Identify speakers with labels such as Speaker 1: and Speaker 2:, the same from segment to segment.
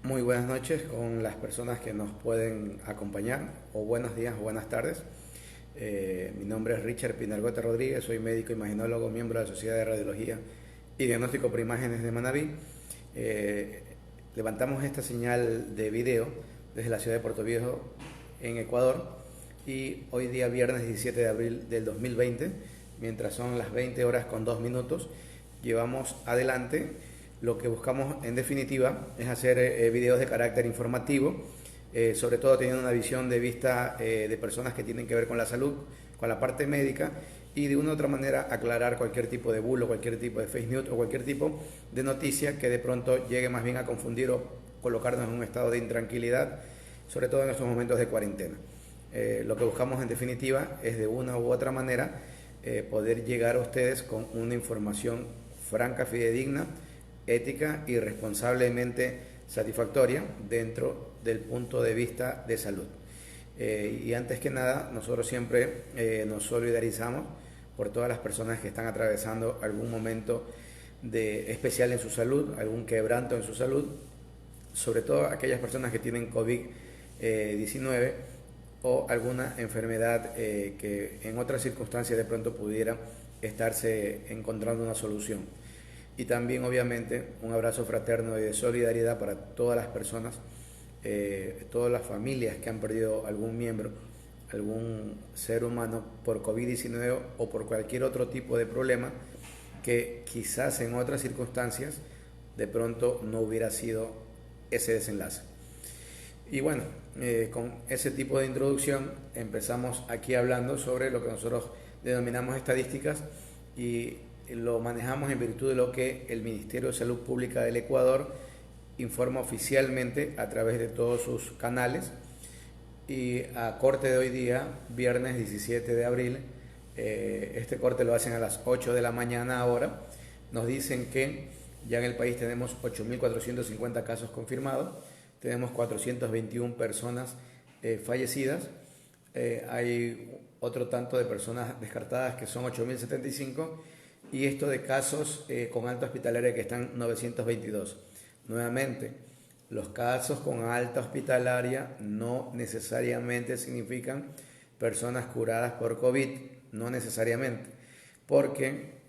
Speaker 1: Muy buenas noches con las personas que nos pueden acompañar, o buenos días o buenas tardes. Mi nombre es Richard Pinargote Rodríguez, soy médico imaginólogo, miembro de la Sociedad de Radiología y Diagnóstico por Imágenes de Manabí. Levantamos esta señal de video desde la ciudad de Puerto Viejo, en Ecuador, y hoy día viernes 17 de abril del 2020, mientras son las 20 horas con 2 minutos, llevamos adelante. Lo que buscamos en definitiva es hacer videos de carácter informativo, sobre todo teniendo una visión de vista de personas que tienen que ver con la salud, con la parte médica, y de una u otra manera aclarar cualquier tipo de bulo, cualquier tipo de fake news o cualquier tipo de noticia que de pronto llegue más bien a confundir o colocarnos en un estado de intranquilidad, sobre todo en estos momentos de cuarentena. Lo que buscamos en definitiva es de una u otra manera poder llegar a ustedes con una información franca, fidedigna, ética y responsablemente satisfactoria dentro del punto de vista de salud. Y antes que nada, nosotros siempre nos solidarizamos por todas las personas que están atravesando algún momento especial en su salud, algún quebranto en su salud, sobre todo aquellas personas que tienen COVID-19 o alguna enfermedad que en otras circunstancias de pronto pudiera estarse encontrando una solución. Y también obviamente un abrazo fraterno y de solidaridad para todas las personas, todas las familias que han perdido algún miembro, algún ser humano por COVID-19 o por cualquier otro tipo de problema que quizás en otras circunstancias de pronto no hubiera sido ese desenlace. Y bueno, con ese tipo de introducción empezamos aquí hablando sobre lo que nosotros denominamos estadísticas, y lo manejamos en virtud de lo que el Ministerio de Salud Pública del Ecuador informa oficialmente a través de todos sus canales. Y a corte de hoy día, viernes 17 de abril, este corte lo hacen a las 8 de la mañana ahora, nos dicen que ya en el país tenemos 8.450 casos confirmados, tenemos 421 personas fallecidas, hay otro tanto de personas descartadas que son 8.075, y esto de casos con alta hospitalaria que están 922. Nuevamente, los casos con alta hospitalaria no necesariamente significan personas curadas por COVID, no necesariamente, porque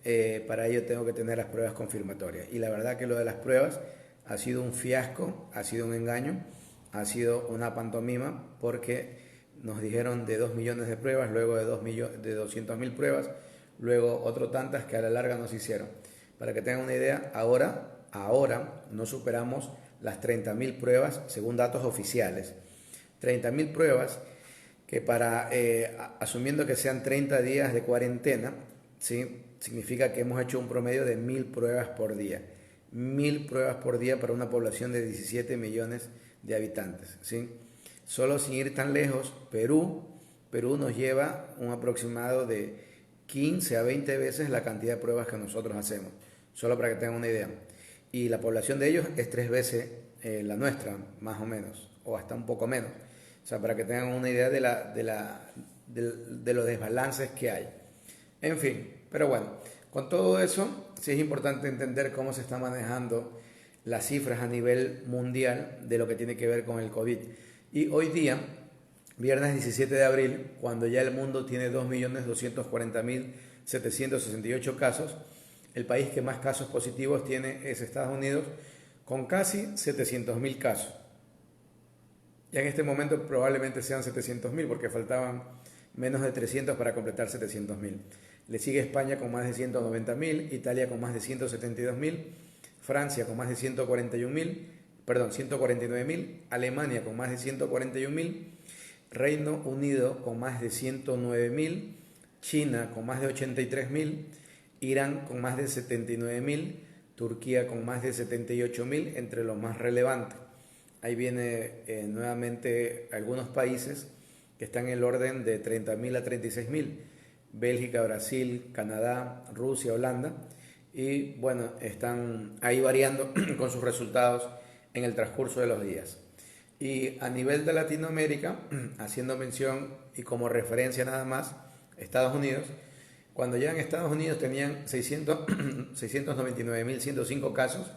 Speaker 1: para ello tengo que tener las pruebas confirmatorias. Y la verdad que lo de las pruebas ha sido un fiasco, ha sido un engaño, ha sido una pantomima, porque nos dijeron de 2 millones de pruebas, luego de 200.000 pruebas, luego otro tantas que a la larga no se hicieron. Para que tengan una idea, ahora no superamos las 30.000 pruebas según datos oficiales. 30.000 pruebas que asumiendo que sean 30 días de cuarentena, ¿sí? Significa que hemos hecho un promedio de 1.000 pruebas por día. 1.000 pruebas por día para una población de 17 millones de habitantes, ¿sí? Solo sin ir tan lejos, Perú nos lleva un aproximado de 15 a 20 veces la cantidad de pruebas que nosotros hacemos, solo para que tengan una idea. Y la población de ellos es 3 veces la nuestra, más o menos, o hasta un poco menos. O sea, para que tengan una idea de los desbalances que hay. En fin, pero bueno, con todo eso, sí es importante entender cómo se están manejando las cifras a nivel mundial de lo que tiene que ver con el COVID. Y hoy día, viernes 17 de abril, cuando ya el mundo tiene 2.240.768 casos, el país que más casos positivos tiene es Estados Unidos, con casi 700.000 casos. Ya en este momento probablemente sean 700.000, porque faltaban menos de 300 para completar 700.000. Le sigue España con más de 190.000, Italia con más de 172.000, Francia con más de 149.000, Alemania con más de 141.000, Reino Unido con más de 109.000, China con más de 83.000, Irán con más de 79.000, Turquía con más de 78.000, entre los más relevantes. Ahí viene nuevamente algunos países que están en el orden de 30.000 a 36.000, Bélgica, Brasil, Canadá, Rusia, Holanda, y bueno, están ahí variando con sus resultados en el transcurso de los días. Y a nivel de Latinoamérica, haciendo mención y como referencia nada más, Estados Unidos, cuando ya en Estados Unidos tenían 699.105 casos,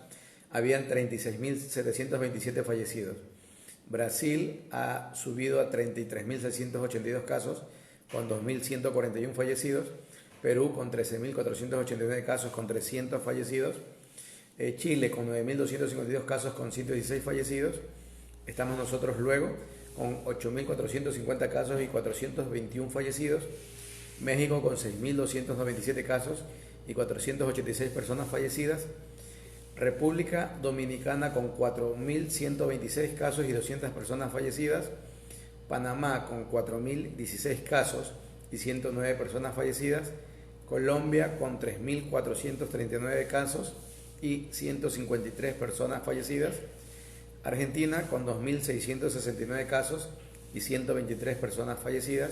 Speaker 1: habían 36.727 fallecidos. Brasil ha subido a 33.682 casos con 2.141 fallecidos. Perú con 13.489 casos con 300 fallecidos. Chile con 9.252 casos con 116 fallecidos. Estamos nosotros luego con 8.450 casos y 421 fallecidos. México con 6.297 casos y 486 personas fallecidas. República Dominicana con 4.126 casos y 200 personas fallecidas. Panamá con 4.016 casos y 109 personas fallecidas. Colombia con 3.439 casos y 153 personas fallecidas. Argentina con 2.669 casos y 123 personas fallecidas.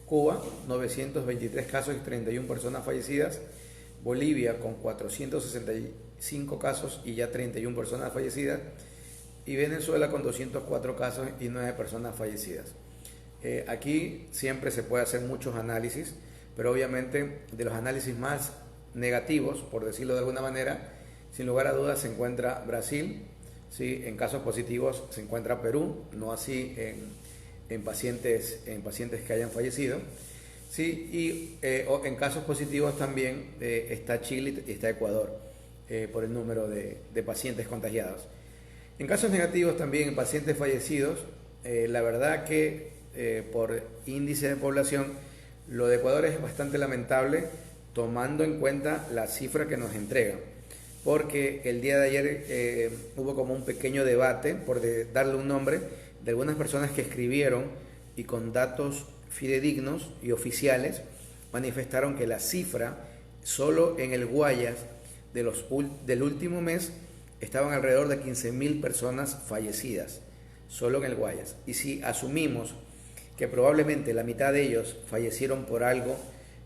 Speaker 1: Cuba, 923 casos y 31 personas fallecidas. Bolivia con 465 casos y ya 31 personas fallecidas. Y Venezuela con 204 casos y 9 personas fallecidas. Aquí siempre se puede hacer muchos análisis, pero obviamente de los análisis más negativos, por decirlo de alguna manera, sin lugar a dudas se encuentra Brasil, ¿sí? En casos positivos se encuentra Perú, no así en pacientes que hayan fallecido, ¿sí? Y en casos positivos también está Chile y está Ecuador por el número de pacientes contagiados. En casos negativos también en pacientes fallecidos, la verdad que por índice de población, lo de Ecuador es bastante lamentable tomando en cuenta la cifra que nos entregan, porque el día de ayer hubo como un pequeño debate, por darle un nombre, de algunas personas que escribieron y con datos fidedignos y oficiales manifestaron que la cifra solo en el Guayas del último mes estaban alrededor de 15.000 personas fallecidas, solo en el Guayas. Y si asumimos que probablemente la mitad de ellos fallecieron por algo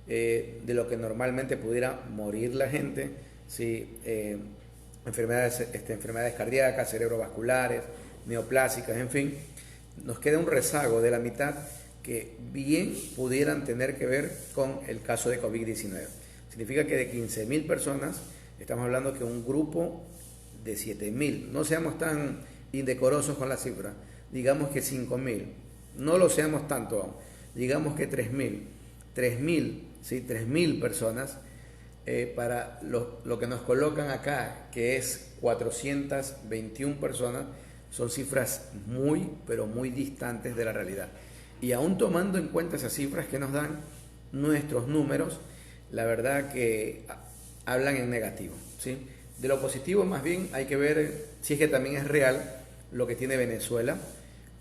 Speaker 1: de lo que normalmente pudiera morir la gente, ¿sí? Enfermedades cardíacas, cerebrovasculares, neoplásicas, en fin, nos queda un rezago de la mitad que bien pudieran tener que ver con el caso de COVID-19. Significa que de 15.000 personas, estamos hablando que un grupo de 7.000, no seamos tan indecorosos con la cifra, digamos que 5.000, no lo seamos tanto aún, digamos que 3.000, ¿sí? 3.000 personas, para lo que nos colocan acá, que es 421 personas, son cifras muy, pero muy distantes de la realidad. Y aún tomando en cuenta esas cifras que nos dan nuestros números, la verdad que hablan en negativo, ¿sí? De lo positivo más bien hay que ver si es que también es real lo que tiene Venezuela.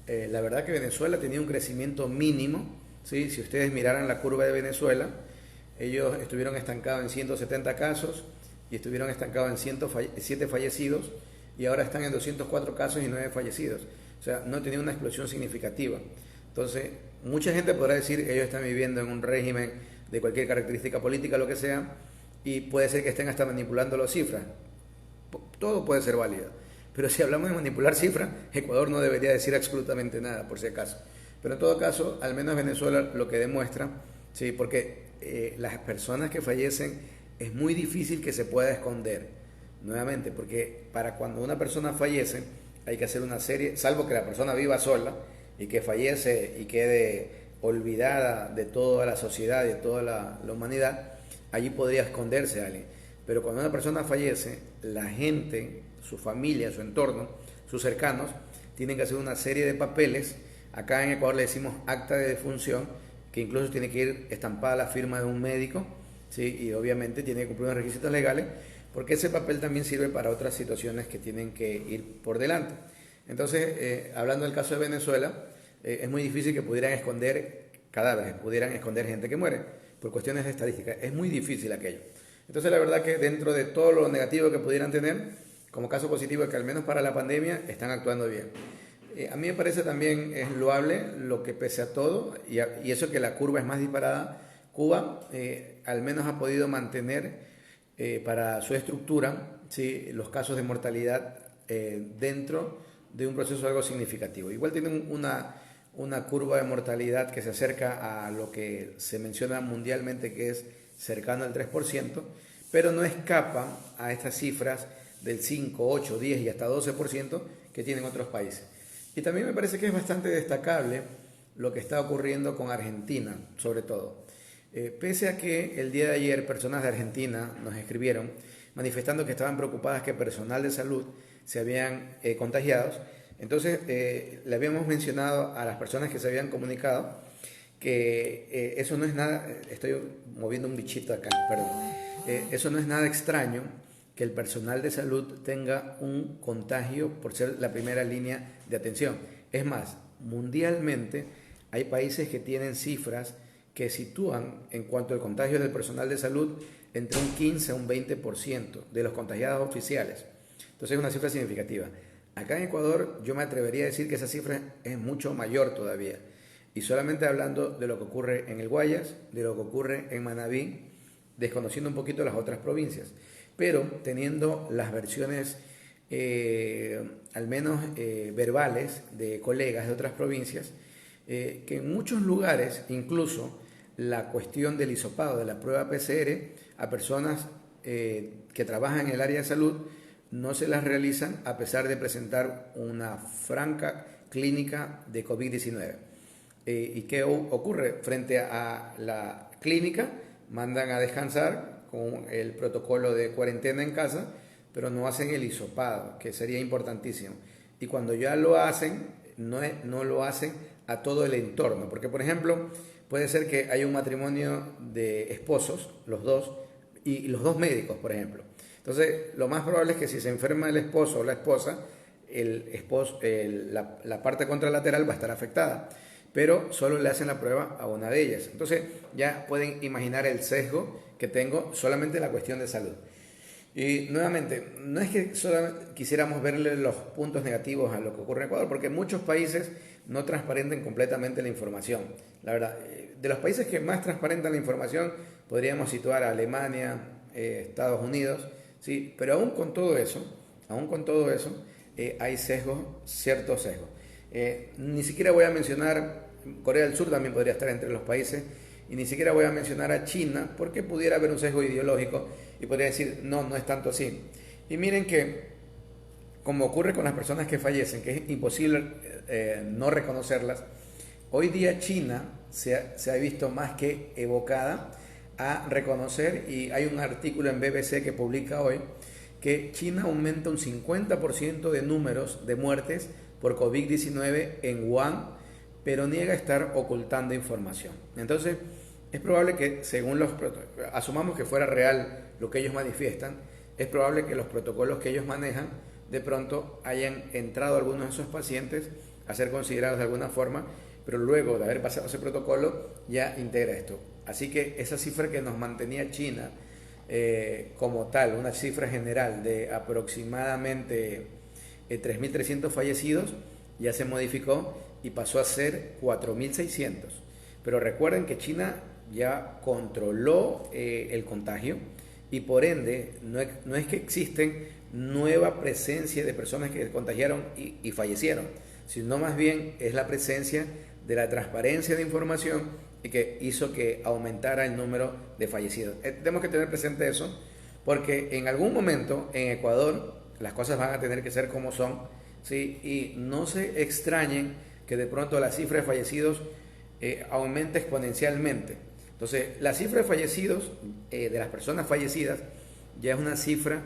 Speaker 1: La verdad que Venezuela tenía un crecimiento mínimo, ¿sí? Si ustedes miraran la curva de Venezuela, ellos estuvieron estancados en 170 casos y estuvieron estancados en 107 fallecidos y ahora están en 204 casos y 9 fallecidos. O sea, no tenía una explosión significativa. Entonces, mucha gente podrá decir que ellos están viviendo en un régimen de cualquier característica política, lo que sea, y puede ser que estén hasta manipulando las cifras. Todo puede ser válido. Pero si hablamos de manipular cifras, Ecuador no debería decir absolutamente nada, por si acaso. Pero en todo caso, al menos Venezuela lo que demuestra, sí, porque las personas que fallecen es muy difícil que se pueda esconder, nuevamente, porque para cuando una persona fallece hay que hacer una serie, salvo que la persona viva sola y que fallece y quede olvidada de toda la sociedad y de toda la humanidad, allí podría esconderse alguien. Pero cuando una persona fallece, la gente, su familia, su entorno, sus cercanos, tienen que hacer una serie de papeles. Acá en Ecuador le decimos acta de defunción, que incluso tiene que ir estampada la firma de un médico, ¿sí? Y obviamente tiene que cumplir unos requisitos legales, porque ese papel también sirve para otras situaciones que tienen que ir por delante. Entonces, hablando del caso de Venezuela, es muy difícil que pudieran esconder cadáveres, pudieran esconder gente que muere, por cuestiones de estadística. Es muy difícil aquello. Entonces, la verdad que dentro de todo lo negativo que pudieran tener, como caso positivo es que al menos para la pandemia están actuando bien. A mí me parece también es loable lo que pese a todo, y eso que la curva es más disparada, Cuba al menos ha podido mantener para su estructura, ¿sí?, los casos de mortalidad dentro de un proceso algo significativo. Igual tienen una curva de mortalidad que se acerca a lo que se menciona mundialmente, que es cercano al 3%, pero no escapa a estas cifras del 5, 8, 10 y hasta 12% que tienen otros países. Y también me parece que es bastante destacable lo que está ocurriendo con Argentina, sobre todo. Pese a que el día de ayer personas de Argentina nos escribieron manifestando que estaban preocupadas que personal de salud se habían contagiado, entonces le habíamos mencionado a las personas que se habían comunicado que eso no es nada, estoy moviendo un bichito acá, perdón, eso no es nada extraño que el personal de salud tenga un contagio por ser la primera línea de atención. Es más, mundialmente hay países que tienen cifras que sitúan en cuanto al contagio del personal de salud entre un 15 a un 20% de los contagiados oficiales. Entonces es una cifra significativa. Acá en Ecuador yo me atrevería a decir que esa cifra es mucho mayor todavía. Y solamente hablando de lo que ocurre en el Guayas, de lo que ocurre en Manabí, desconociendo un poquito las otras provincias, pero teniendo las versiones al menos verbales de colegas de otras provincias, que en muchos lugares incluso la cuestión del hisopado de la prueba PCR a personas que trabajan en el área de salud no se las realizan a pesar de presentar una franca clínica de COVID-19. ¿Y qué ocurre? Frente a la clínica mandan a descansar con el protocolo de cuarentena en casa, pero no hacen el hisopado, que sería importantísimo. Y cuando ya lo hacen, no lo hacen a todo el entorno, porque por ejemplo puede ser que haya un matrimonio de esposos, los dos, y los dos médicos, por ejemplo. Entonces, lo más probable es que si se enferma el esposo o la esposa, la parte contralateral va a estar afectada, pero solo le hacen la prueba a una de ellas. Entonces, ya pueden imaginar el sesgo que tengo solamente en la cuestión de salud. Y nuevamente, no es que solamente quisiéramos verle los puntos negativos a lo que ocurre en Ecuador, porque muchos países no transparenten completamente la información. La verdad, de los países que más transparentan la información, podríamos situar a Alemania, Estados Unidos, ¿sí? Pero aún con todo eso, hay sesgos, ciertos sesgos. Ni siquiera voy a mencionar, Corea del Sur también podría estar entre los países, y ni siquiera voy a mencionar a China, porque pudiera haber un sesgo ideológico y podría decir, no es tanto así. Y miren que, como ocurre con las personas que fallecen, que es imposible no reconocerlas, hoy día China se ha visto más que evocada a reconocer, y hay un artículo en BBC que publica hoy, que China aumenta un 50% de números de muertes por COVID-19 en Wuhan, pero niega estar ocultando información. Entonces, es probable que, según asumamos que fuera real lo que ellos manifiestan, es probable que los protocolos que ellos manejan de pronto hayan entrado algunos de esos pacientes a ser considerados de alguna forma, pero luego de haber pasado ese protocolo ya integra esto. Así que esa cifra que nos mantenía China como tal, una cifra general de aproximadamente 3.300 fallecidos, ya se modificó y pasó a ser 4.600. Pero recuerden que China ya controló el contagio y por ende no es que existen nueva presencia de personas que se contagiaron y fallecieron, sino más bien es la presencia de la transparencia de información y que hizo que aumentara el número de fallecidos. Tenemos que tener presente eso porque en algún momento en Ecuador las cosas van a tener que ser como son, ¿sí? Y no se extrañen que de pronto la cifra de fallecidos aumente exponencialmente. Entonces, la cifra de fallecidos, de las personas fallecidas, ya es una cifra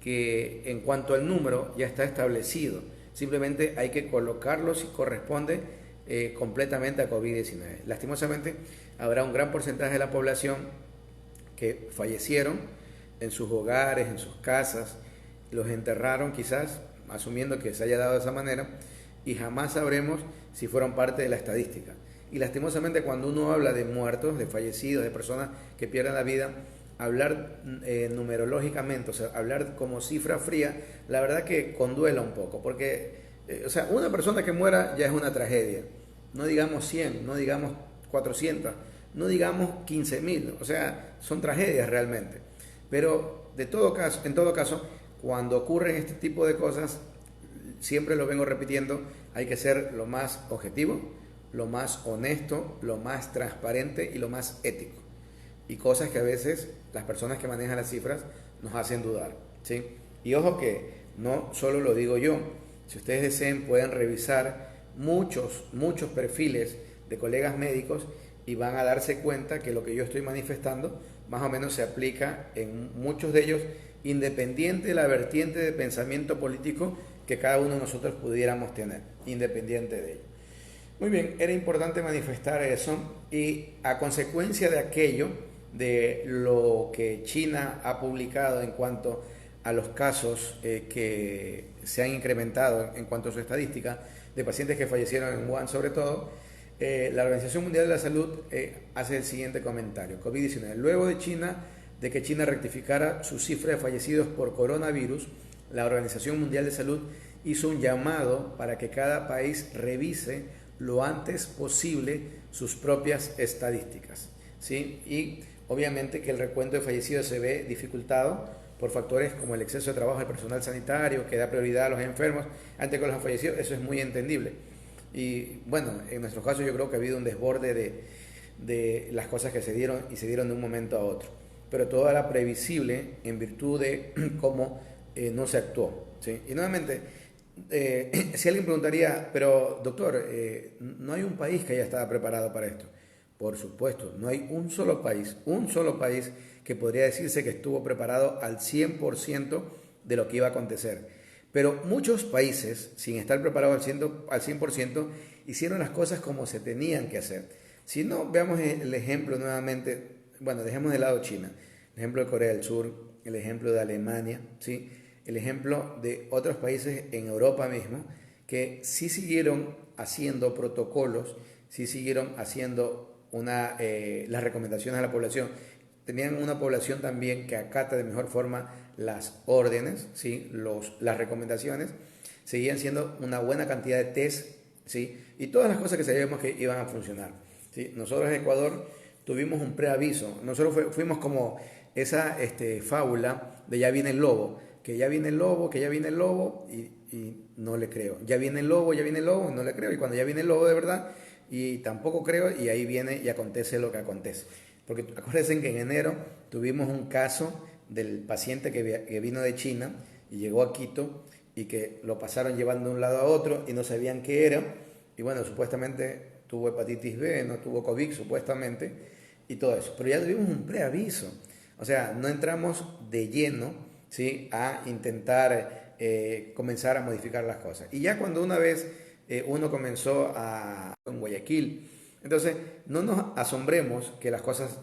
Speaker 1: que en cuanto al número ya está establecido. Simplemente hay que colocarlo si corresponde completamente a COVID-19. Lastimosamente, habrá un gran porcentaje de la población que fallecieron en sus hogares, en sus casas, los enterraron quizás, asumiendo que se haya dado de esa manera, y jamás sabremos si fueron parte de la estadística. Y lastimosamente cuando uno habla de muertos, de fallecidos, de personas que pierden la vida, hablar numerológicamente, o sea, hablar como cifra fría, la verdad que conduela un poco, porque o sea, una persona que muera ya es una tragedia. No digamos 100, no digamos 400, no digamos 15.000, o sea, son tragedias realmente. Pero en todo caso, cuando ocurren este tipo de cosas, siempre lo vengo repitiendo, hay que ser lo más objetivo, lo más honesto, lo más transparente y lo más ético. Y cosas que a veces las personas que manejan las cifras nos hacen dudar, ¿sí? Y ojo que no solo lo digo yo, si ustedes deseen pueden revisar muchos perfiles de colegas médicos y van a darse cuenta que lo que yo estoy manifestando más o menos se aplica en muchos de ellos, independiente de la vertiente de pensamiento político que cada uno de nosotros pudiéramos tener, independiente de ello. Muy bien, era importante manifestar eso y a consecuencia de aquello, de lo que China ha publicado en cuanto a los casos que se han incrementado en cuanto a su estadística de pacientes que fallecieron en Wuhan sobre todo, la Organización Mundial de la Salud hace el siguiente comentario: COVID-19. Luego de que China rectificara su cifra de fallecidos por coronavirus, la Organización Mundial de Salud hizo un llamado para que cada país revise lo antes posible sus propias estadísticas, ¿sí? Y obviamente que el recuento de fallecidos se ve dificultado por factores como el exceso de trabajo del personal sanitario, que da prioridad a los enfermos antes que los fallecidos. Eso es muy entendible. Y bueno, en nuestro caso yo creo que ha habido un desborde de las cosas que se dieron y se dieron de un momento a otro. Pero todo era previsible en virtud de cómo no se actuó, ¿sí? Y nuevamente, si alguien preguntaría, pero doctor, ¿no hay un país que haya estado preparado para esto? Por supuesto, no hay un solo país que podría decirse que estuvo preparado al 100% de lo que iba a acontecer. Pero muchos países, sin estar preparados al 100%, hicieron las cosas como se tenían que hacer. Si no, veamos el ejemplo nuevamente, bueno, dejemos de lado China, el ejemplo de Corea del Sur, el ejemplo de Alemania, ¿sí? El ejemplo de otros países en Europa mismo, que sí siguieron haciendo protocolos, sí siguieron haciendo las recomendaciones a la población. Tenían una población también que acata de mejor forma las órdenes, ¿sí? Las recomendaciones. Seguían siendo una buena cantidad de test, ¿sí? Y todas las cosas que sabíamos que iban a funcionar, ¿sí? Nosotros en Ecuador tuvimos un preaviso. Nosotros fuimos como esa fábula de ya viene el lobo, que ya viene el lobo, que ya viene el lobo, y no le creo. Ya viene el lobo, y no le creo. Y cuando ya viene el lobo de verdad, y tampoco creo, y ahí viene y acontece lo que acontece. Porque acuérdense que en enero tuvimos un caso del paciente que vino de China y llegó a Quito y que lo pasaron llevando de un lado a otro y no sabían qué era. Y bueno, supuestamente tuvo hepatitis B, no tuvo COVID supuestamente y todo eso. Pero ya tuvimos un preaviso. O sea, no entramos de lleno, ¿sí?, a intentar comenzar a modificar las cosas. Y ya cuando una vez uno comenzó en Guayaquil, entonces no nos asombremos que las cosas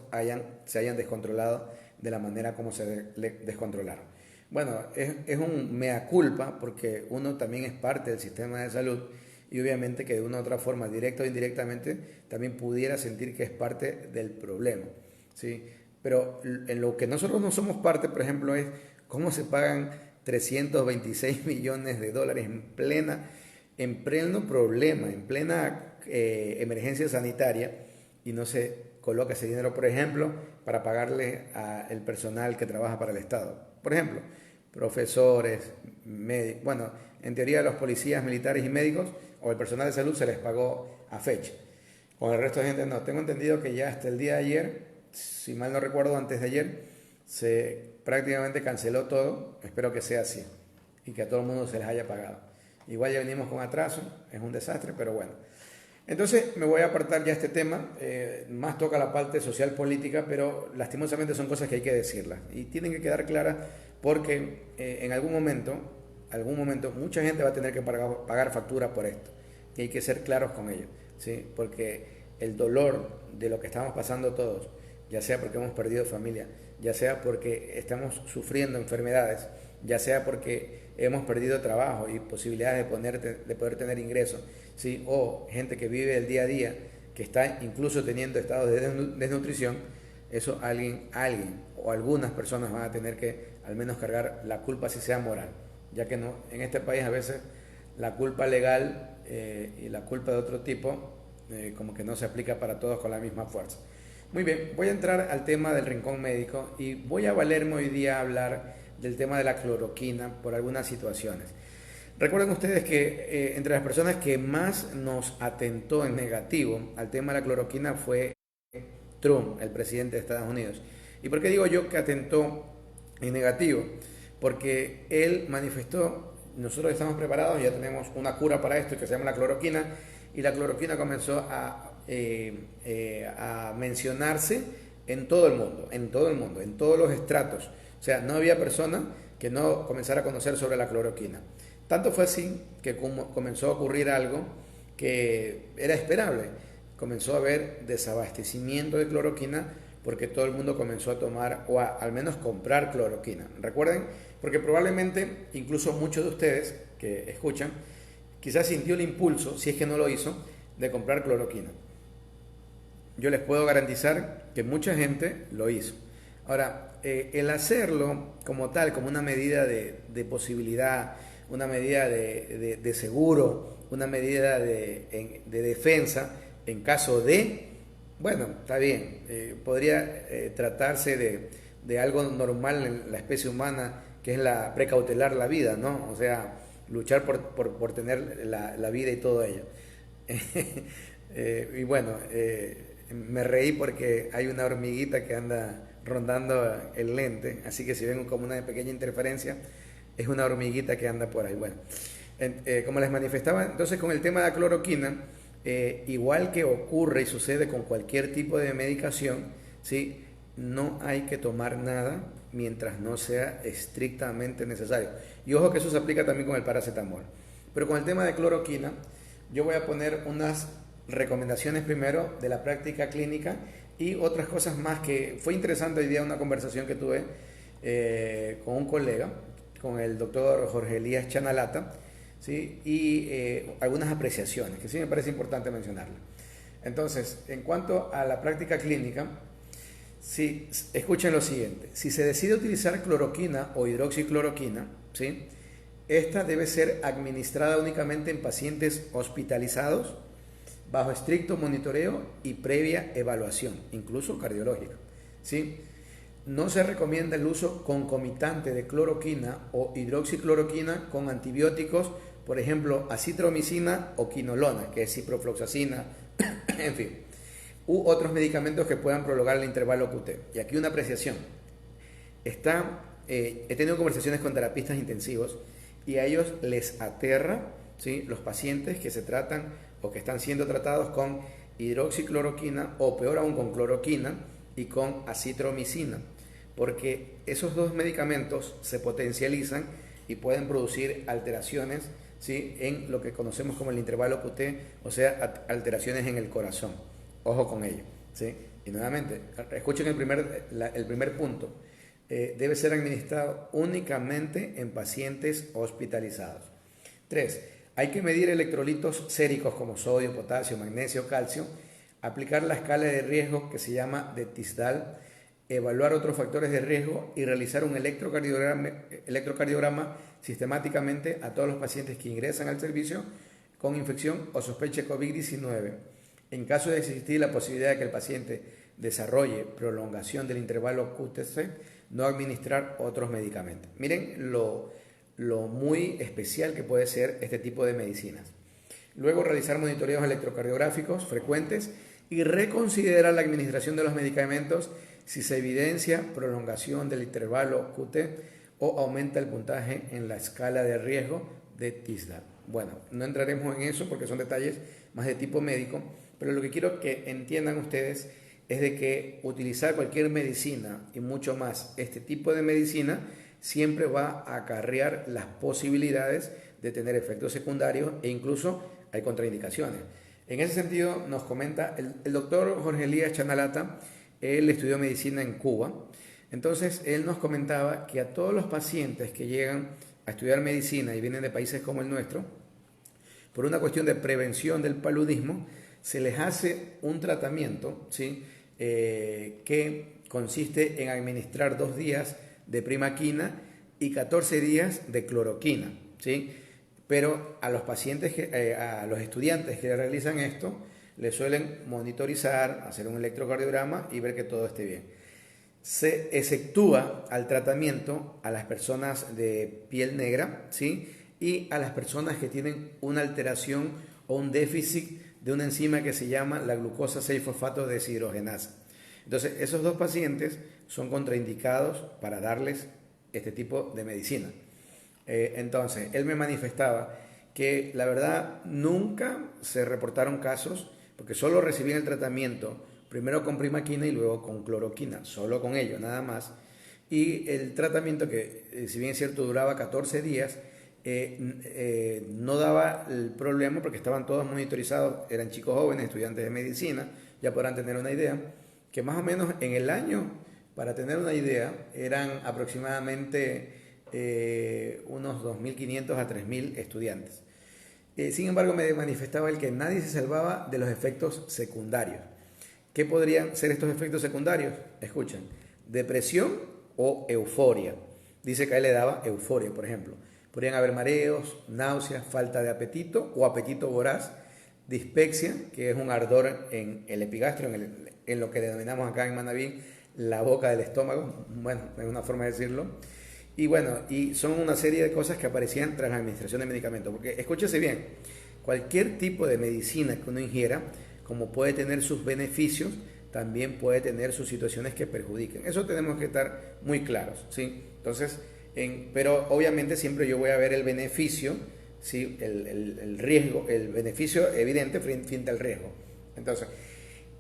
Speaker 1: se hayan descontrolado de la manera como se descontrolaron. Bueno, es un mea culpa porque uno también es parte del sistema de salud y obviamente que de una u otra forma, directa o indirectamente, también pudiera sentir que es parte del problema, ¿sí? Pero en lo que nosotros no somos parte, por ejemplo, es cómo se pagan 326 millones de dólares en pleno problema, en plena emergencia sanitaria, y no se coloca ese dinero, por ejemplo, para pagarle al personal que trabaja para el Estado. Por ejemplo, profesores, médicos, bueno, en teoría los policías, militares y médicos o el personal de salud se les pagó a fecha. Con el resto de gente no. Tengo entendido que ya hasta el día de ayer, si mal no recuerdo, antes de ayer, se prácticamente canceló todo. Espero que sea así y que a todo el mundo se les haya pagado. Igual ya venimos con atraso, es un desastre, pero bueno. Entonces me voy a apartar ya este tema, más toca la parte social política, pero lastimosamente son cosas que hay que decirlas y tienen que quedar claras porque en algún momento mucha gente va a tener que pagar factura por esto y hay que ser claros con ello, ¿sí? Porque el dolor de lo que estamos pasando todos, ya sea porque hemos perdido familia, ya sea porque estamos sufriendo enfermedades, ya sea porque hemos perdido trabajo y posibilidades de poder tener ingresos, ¿sí? O gente que vive el día a día, que está incluso teniendo estados de desnutrición, eso alguien o algunas personas van a tener que al menos cargar la culpa, si sea moral, ya que no, en este país a veces la culpa legal y la culpa de otro tipo como que no se aplica para todos con la misma fuerza. Muy bien, voy a entrar al tema del rincón médico y voy a valerme hoy día a hablar del tema de la cloroquina por algunas situaciones. Recuerden ustedes que entre las personas que más nos atentó en negativo al tema de la cloroquina fue Trump, el presidente de Estados Unidos. ¿Y por qué digo yo que atentó en negativo? porque él manifestó, nosotros estamos preparados, ya tenemos una cura para esto que se llama la cloroquina, y la cloroquina comenzó a mencionarse en todo el mundo, en todos los estratos. O sea, no había persona que no comenzara a conocer sobre la cloroquina. Tanto fue así que comenzó a ocurrir algo que era esperable. Comenzó a haber desabastecimiento de cloroquina porque todo el mundo comenzó a tomar o al menos comprar cloroquina. Recuerden, porque probablemente incluso muchos de ustedes que escuchan quizás sintió el impulso, si es que no lo hizo, de comprar cloroquina. Yo les puedo garantizar que mucha gente lo hizo. Ahora, el hacerlo como tal, como una medida de posibilidad, una medida de seguro, una medida de defensa, en caso de, bueno, está bien, podría tratarse de algo normal en la especie humana, que es la precautelar la vida, ¿no? O sea, luchar por tener la vida y todo ello. Y bueno, me reí porque hay una hormiguita que anda rondando el lente, así que si ven como una pequeña interferencia, es una hormiguita que anda por ahí. Bueno, como les manifestaba, entonces con el tema de la cloroquina, igual que ocurre y sucede con cualquier tipo de medicación, ¿sí? No hay que tomar nada mientras no sea estrictamente necesario. Y ojo que eso se aplica también con el paracetamol. Pero con el tema de cloroquina, yo voy a poner unas recomendaciones primero de la práctica clínica y otras cosas más que fue interesante hoy día una conversación que tuve con un colega, con el doctor Jorge Elías Chanalata, ¿sí? Y algunas apreciaciones que sí me parece importante mencionarlas. Entonces, en cuanto a la práctica clínica, si, escuchen lo siguiente: si se decide utilizar cloroquina o hidroxicloroquina, ¿sí? Esta debe ser administrada únicamente en pacientes hospitalizados, bajo estricto monitoreo y previa evaluación, incluso cardiológica, ¿sí? No se recomienda el uso concomitante de cloroquina o hidroxicloroquina con antibióticos, por ejemplo, acitromicina o quinolona, que es ciprofloxacina, en fin, u otros medicamentos que puedan prolongar el intervalo QT. Y aquí una apreciación. He tenido conversaciones con terapistas intensivos y a ellos les aterra, ¿sí?, los pacientes que se tratan o que están siendo tratados con hidroxicloroquina o peor aún con cloroquina y con acitromicina, porque esos dos medicamentos se potencializan y pueden producir alteraciones, ¿sí?, en lo que conocemos como el intervalo QT, o sea, alteraciones en el corazón. Ojo con ello, ¿sí? Y nuevamente, escuchen el primer punto. Debe ser administrado únicamente en pacientes hospitalizados. 3. Hay que medir electrolitos séricos como sodio, potasio, magnesio, calcio, aplicar la escala de riesgo que se llama de Tisdall, evaluar otros factores de riesgo y realizar un electrocardiograma sistemáticamente a todos los pacientes que ingresan al servicio con infección o sospecha de COVID-19. En caso de existir la posibilidad de que el paciente desarrolle prolongación del intervalo QTC, no administrar otros medicamentos. Miren lo muy especial que puede ser este tipo de medicinas. Luego, realizar monitoreos electrocardiográficos frecuentes y reconsiderar la administración de los medicamentos si se evidencia prolongación del intervalo QT o aumenta el puntaje en la escala de riesgo de Tisdall. Bueno, no entraremos en eso porque son detalles más de tipo médico, pero lo que quiero que entiendan ustedes es de que utilizar cualquier medicina y mucho más este tipo de medicina siempre va a acarrear las posibilidades de tener efectos secundarios e incluso hay contraindicaciones. En ese sentido nos comenta el doctor Jorge Elías Chanalata. Él estudió medicina en Cuba. Entonces él nos comentaba que a todos los pacientes que llegan a estudiar medicina y vienen de países como el nuestro, por una cuestión de prevención del paludismo, se les hace un tratamiento, ¿sí?, que consiste en administrar 2 días de primaquina y 14 días de cloroquina, ¿sí? Pero a los pacientes, a los estudiantes que realizan esto, les suelen monitorizar, hacer un electrocardiograma y ver que todo esté bien. Se exceptúa al tratamiento a las personas de piel negra, ¿sí?, y a las personas que tienen una alteración o un déficit de una enzima que se llama la glucosa 6-fosfato deshidrogenasa. Entonces, esos 2 pacientes son contraindicados para darles este tipo de medicina. Entonces, él me manifestaba que la verdad nunca se reportaron casos, porque solo recibían el tratamiento primero con primaquina y luego con cloroquina, solo con ello, nada más. Y el tratamiento que, si bien es cierto, duraba 14 días, no daba el problema porque estaban todos monitorizados, eran chicos jóvenes, estudiantes de medicina, ya podrán tener una idea, que más o menos en el año, para tener una idea, eran aproximadamente unos 2.500 a 3.000 estudiantes. Sin embargo, me manifestaba el que nadie se salvaba de los efectos secundarios. ¿Qué podrían ser estos efectos secundarios? Escuchen, depresión o euforia. Dice que a él le daba euforia, por ejemplo. Podrían haber mareos, náuseas, falta de apetito o apetito voraz, dispepsia, que es un ardor en el epigastrio, en lo que denominamos acá en Manabí la boca del estómago, bueno, es una forma de decirlo. Y bueno, y son una serie de cosas que aparecían tras la administración de medicamentos. Porque escúchese bien, cualquier tipo de medicina que uno ingiera, como puede tener sus beneficios, también puede tener sus situaciones que perjudiquen. Eso tenemos que estar muy claros, ¿sí? Entonces, pero obviamente siempre yo voy a ver el beneficio, ¿sí? El riesgo, el beneficio evidente frente al riesgo. Entonces,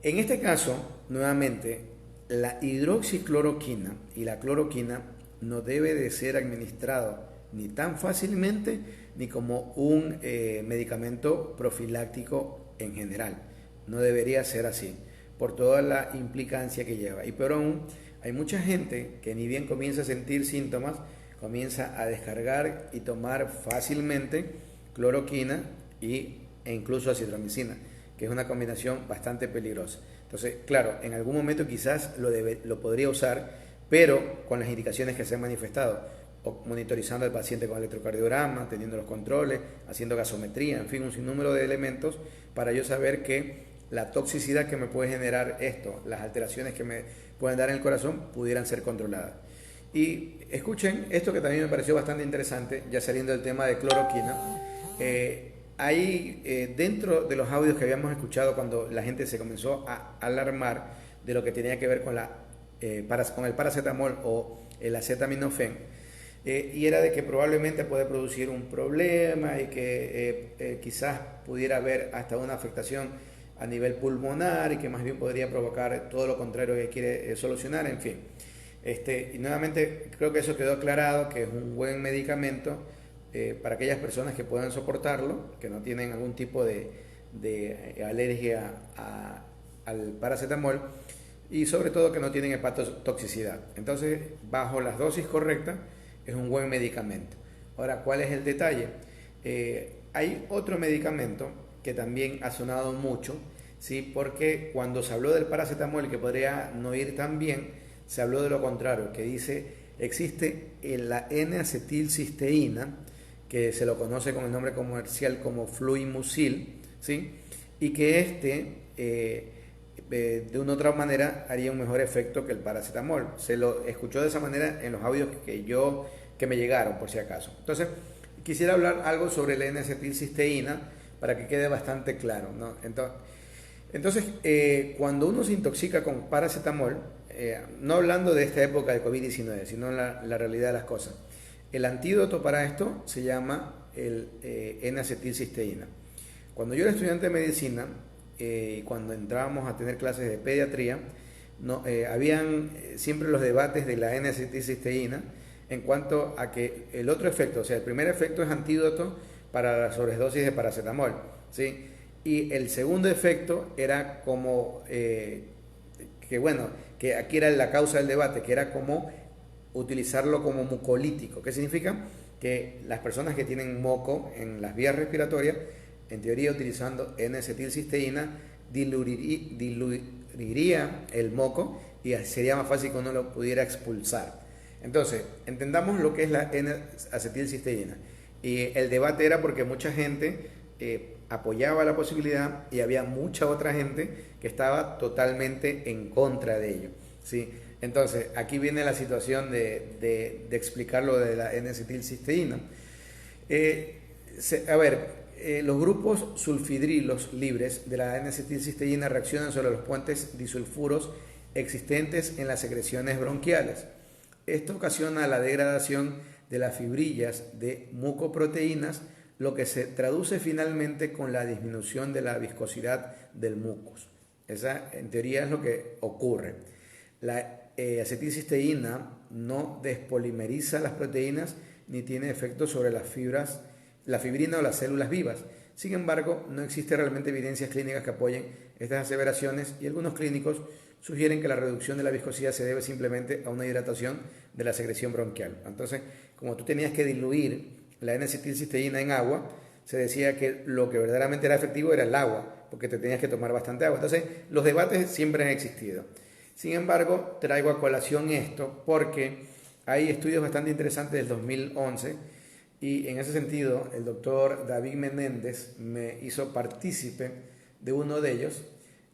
Speaker 1: en este caso, nuevamente, la hidroxicloroquina y la cloroquina no debe de ser administrado ni tan fácilmente ni como un medicamento profiláctico en general. No debería ser así, por toda la implicancia que lleva. Y peor aún, hay mucha gente que ni bien comienza a sentir síntomas, comienza a descargar y tomar fácilmente cloroquina e incluso acitromicina, que es una combinación bastante peligrosa. Entonces, claro, en algún momento quizás lo podría usar, pero con las indicaciones que se han manifestado, o monitorizando al paciente con electrocardiograma, teniendo los controles, haciendo gasometría, en fin, un sinnúmero de elementos para yo saber que la toxicidad que me puede generar esto, las alteraciones que me pueden dar en el corazón, pudieran ser controladas. Y escuchen esto que también me pareció bastante interesante, ya saliendo del tema de cloroquina. Hay dentro de los audios que habíamos escuchado cuando la gente se comenzó a alarmar de lo que tenía que ver con con el paracetamol o el acetaminofén, y era de que probablemente puede producir un problema y que quizás pudiera haber hasta una afectación a nivel pulmonar y que más bien podría provocar todo lo contrario que quiere solucionar, en fin. Y nuevamente creo que eso quedó aclarado, que es un buen medicamento para aquellas personas que puedan soportarlo, que no tienen algún tipo de alergia al paracetamol y sobre todo que no tienen hepatotoxicidad. Entonces, bajo las dosis correctas, es un buen medicamento. Ahora, ¿cuál es el detalle? Hay otro medicamento que también ha sonado mucho, ¿sí? Porque cuando se habló del paracetamol, que podría no ir tan bien, se habló de lo contrario, que dice, existe la N-acetilcisteína, que se lo conoce con el nombre comercial como Fluimucil, ¿sí? Y que de una otra manera haría un mejor efecto que el paracetamol. Se lo escuchó de esa manera en los audios que me llegaron, por si acaso. Entonces, quisiera hablar algo sobre la N-acetilcisteína para que quede bastante claro, ¿no? Entonces, cuando uno se intoxica con paracetamol, no hablando de esta época de COVID-19, sino la realidad de las cosas, el antídoto para esto se llama el N-acetilcisteína. Cuando yo era estudiante de medicina, cuando entrábamos a tener clases de pediatría, habían siempre los debates de la N-acetilcisteína en cuanto a que el otro efecto, o sea, el primer efecto es antídoto para la sobredosis de paracetamol, ¿sí? Y el segundo efecto era como, que aquí era la causa del debate, que era como utilizarlo como mucolítico. ¿Qué significa? Que las personas que tienen moco en las vías respiratorias, en teoría utilizando N-acetilcisteína, diluiría el moco y sería más fácil que uno lo pudiera expulsar. Entonces, entendamos lo que es la N-acetilcisteína. Y el debate era porque mucha gente apoyaba la posibilidad y había mucha otra gente que estaba totalmente en contra de ello, ¿sí? Entonces, aquí viene la situación de explicar lo de la N-acetilcisteína. Los grupos sulfidrilos libres de la N-acetilcisteína reaccionan sobre los puentes disulfuros existentes en las secreciones bronquiales. Esto ocasiona la degradación de las fibrillas de mucoproteínas, lo que se traduce finalmente con la disminución de la viscosidad del mucus. Esa, en teoría, es lo que ocurre. La acetilcisteína no despolimeriza las proteínas ni tiene efecto sobre las fibras, la fibrina o las células vivas. Sin embargo, no existe realmente evidencias clínicas que apoyen estas aseveraciones y algunos clínicos sugieren que la reducción de la viscosidad se debe simplemente a una hidratación de la secreción bronquial. Entonces, como tú tenías que diluir la N-acetilcisteína en agua, se decía que lo que verdaderamente era efectivo era el agua, porque te tenías que tomar bastante agua. Entonces, los debates siempre han existido. Sin embargo, traigo a colación esto porque hay estudios bastante interesantes del 2011 y en ese sentido el doctor David Menéndez me hizo partícipe de uno de ellos,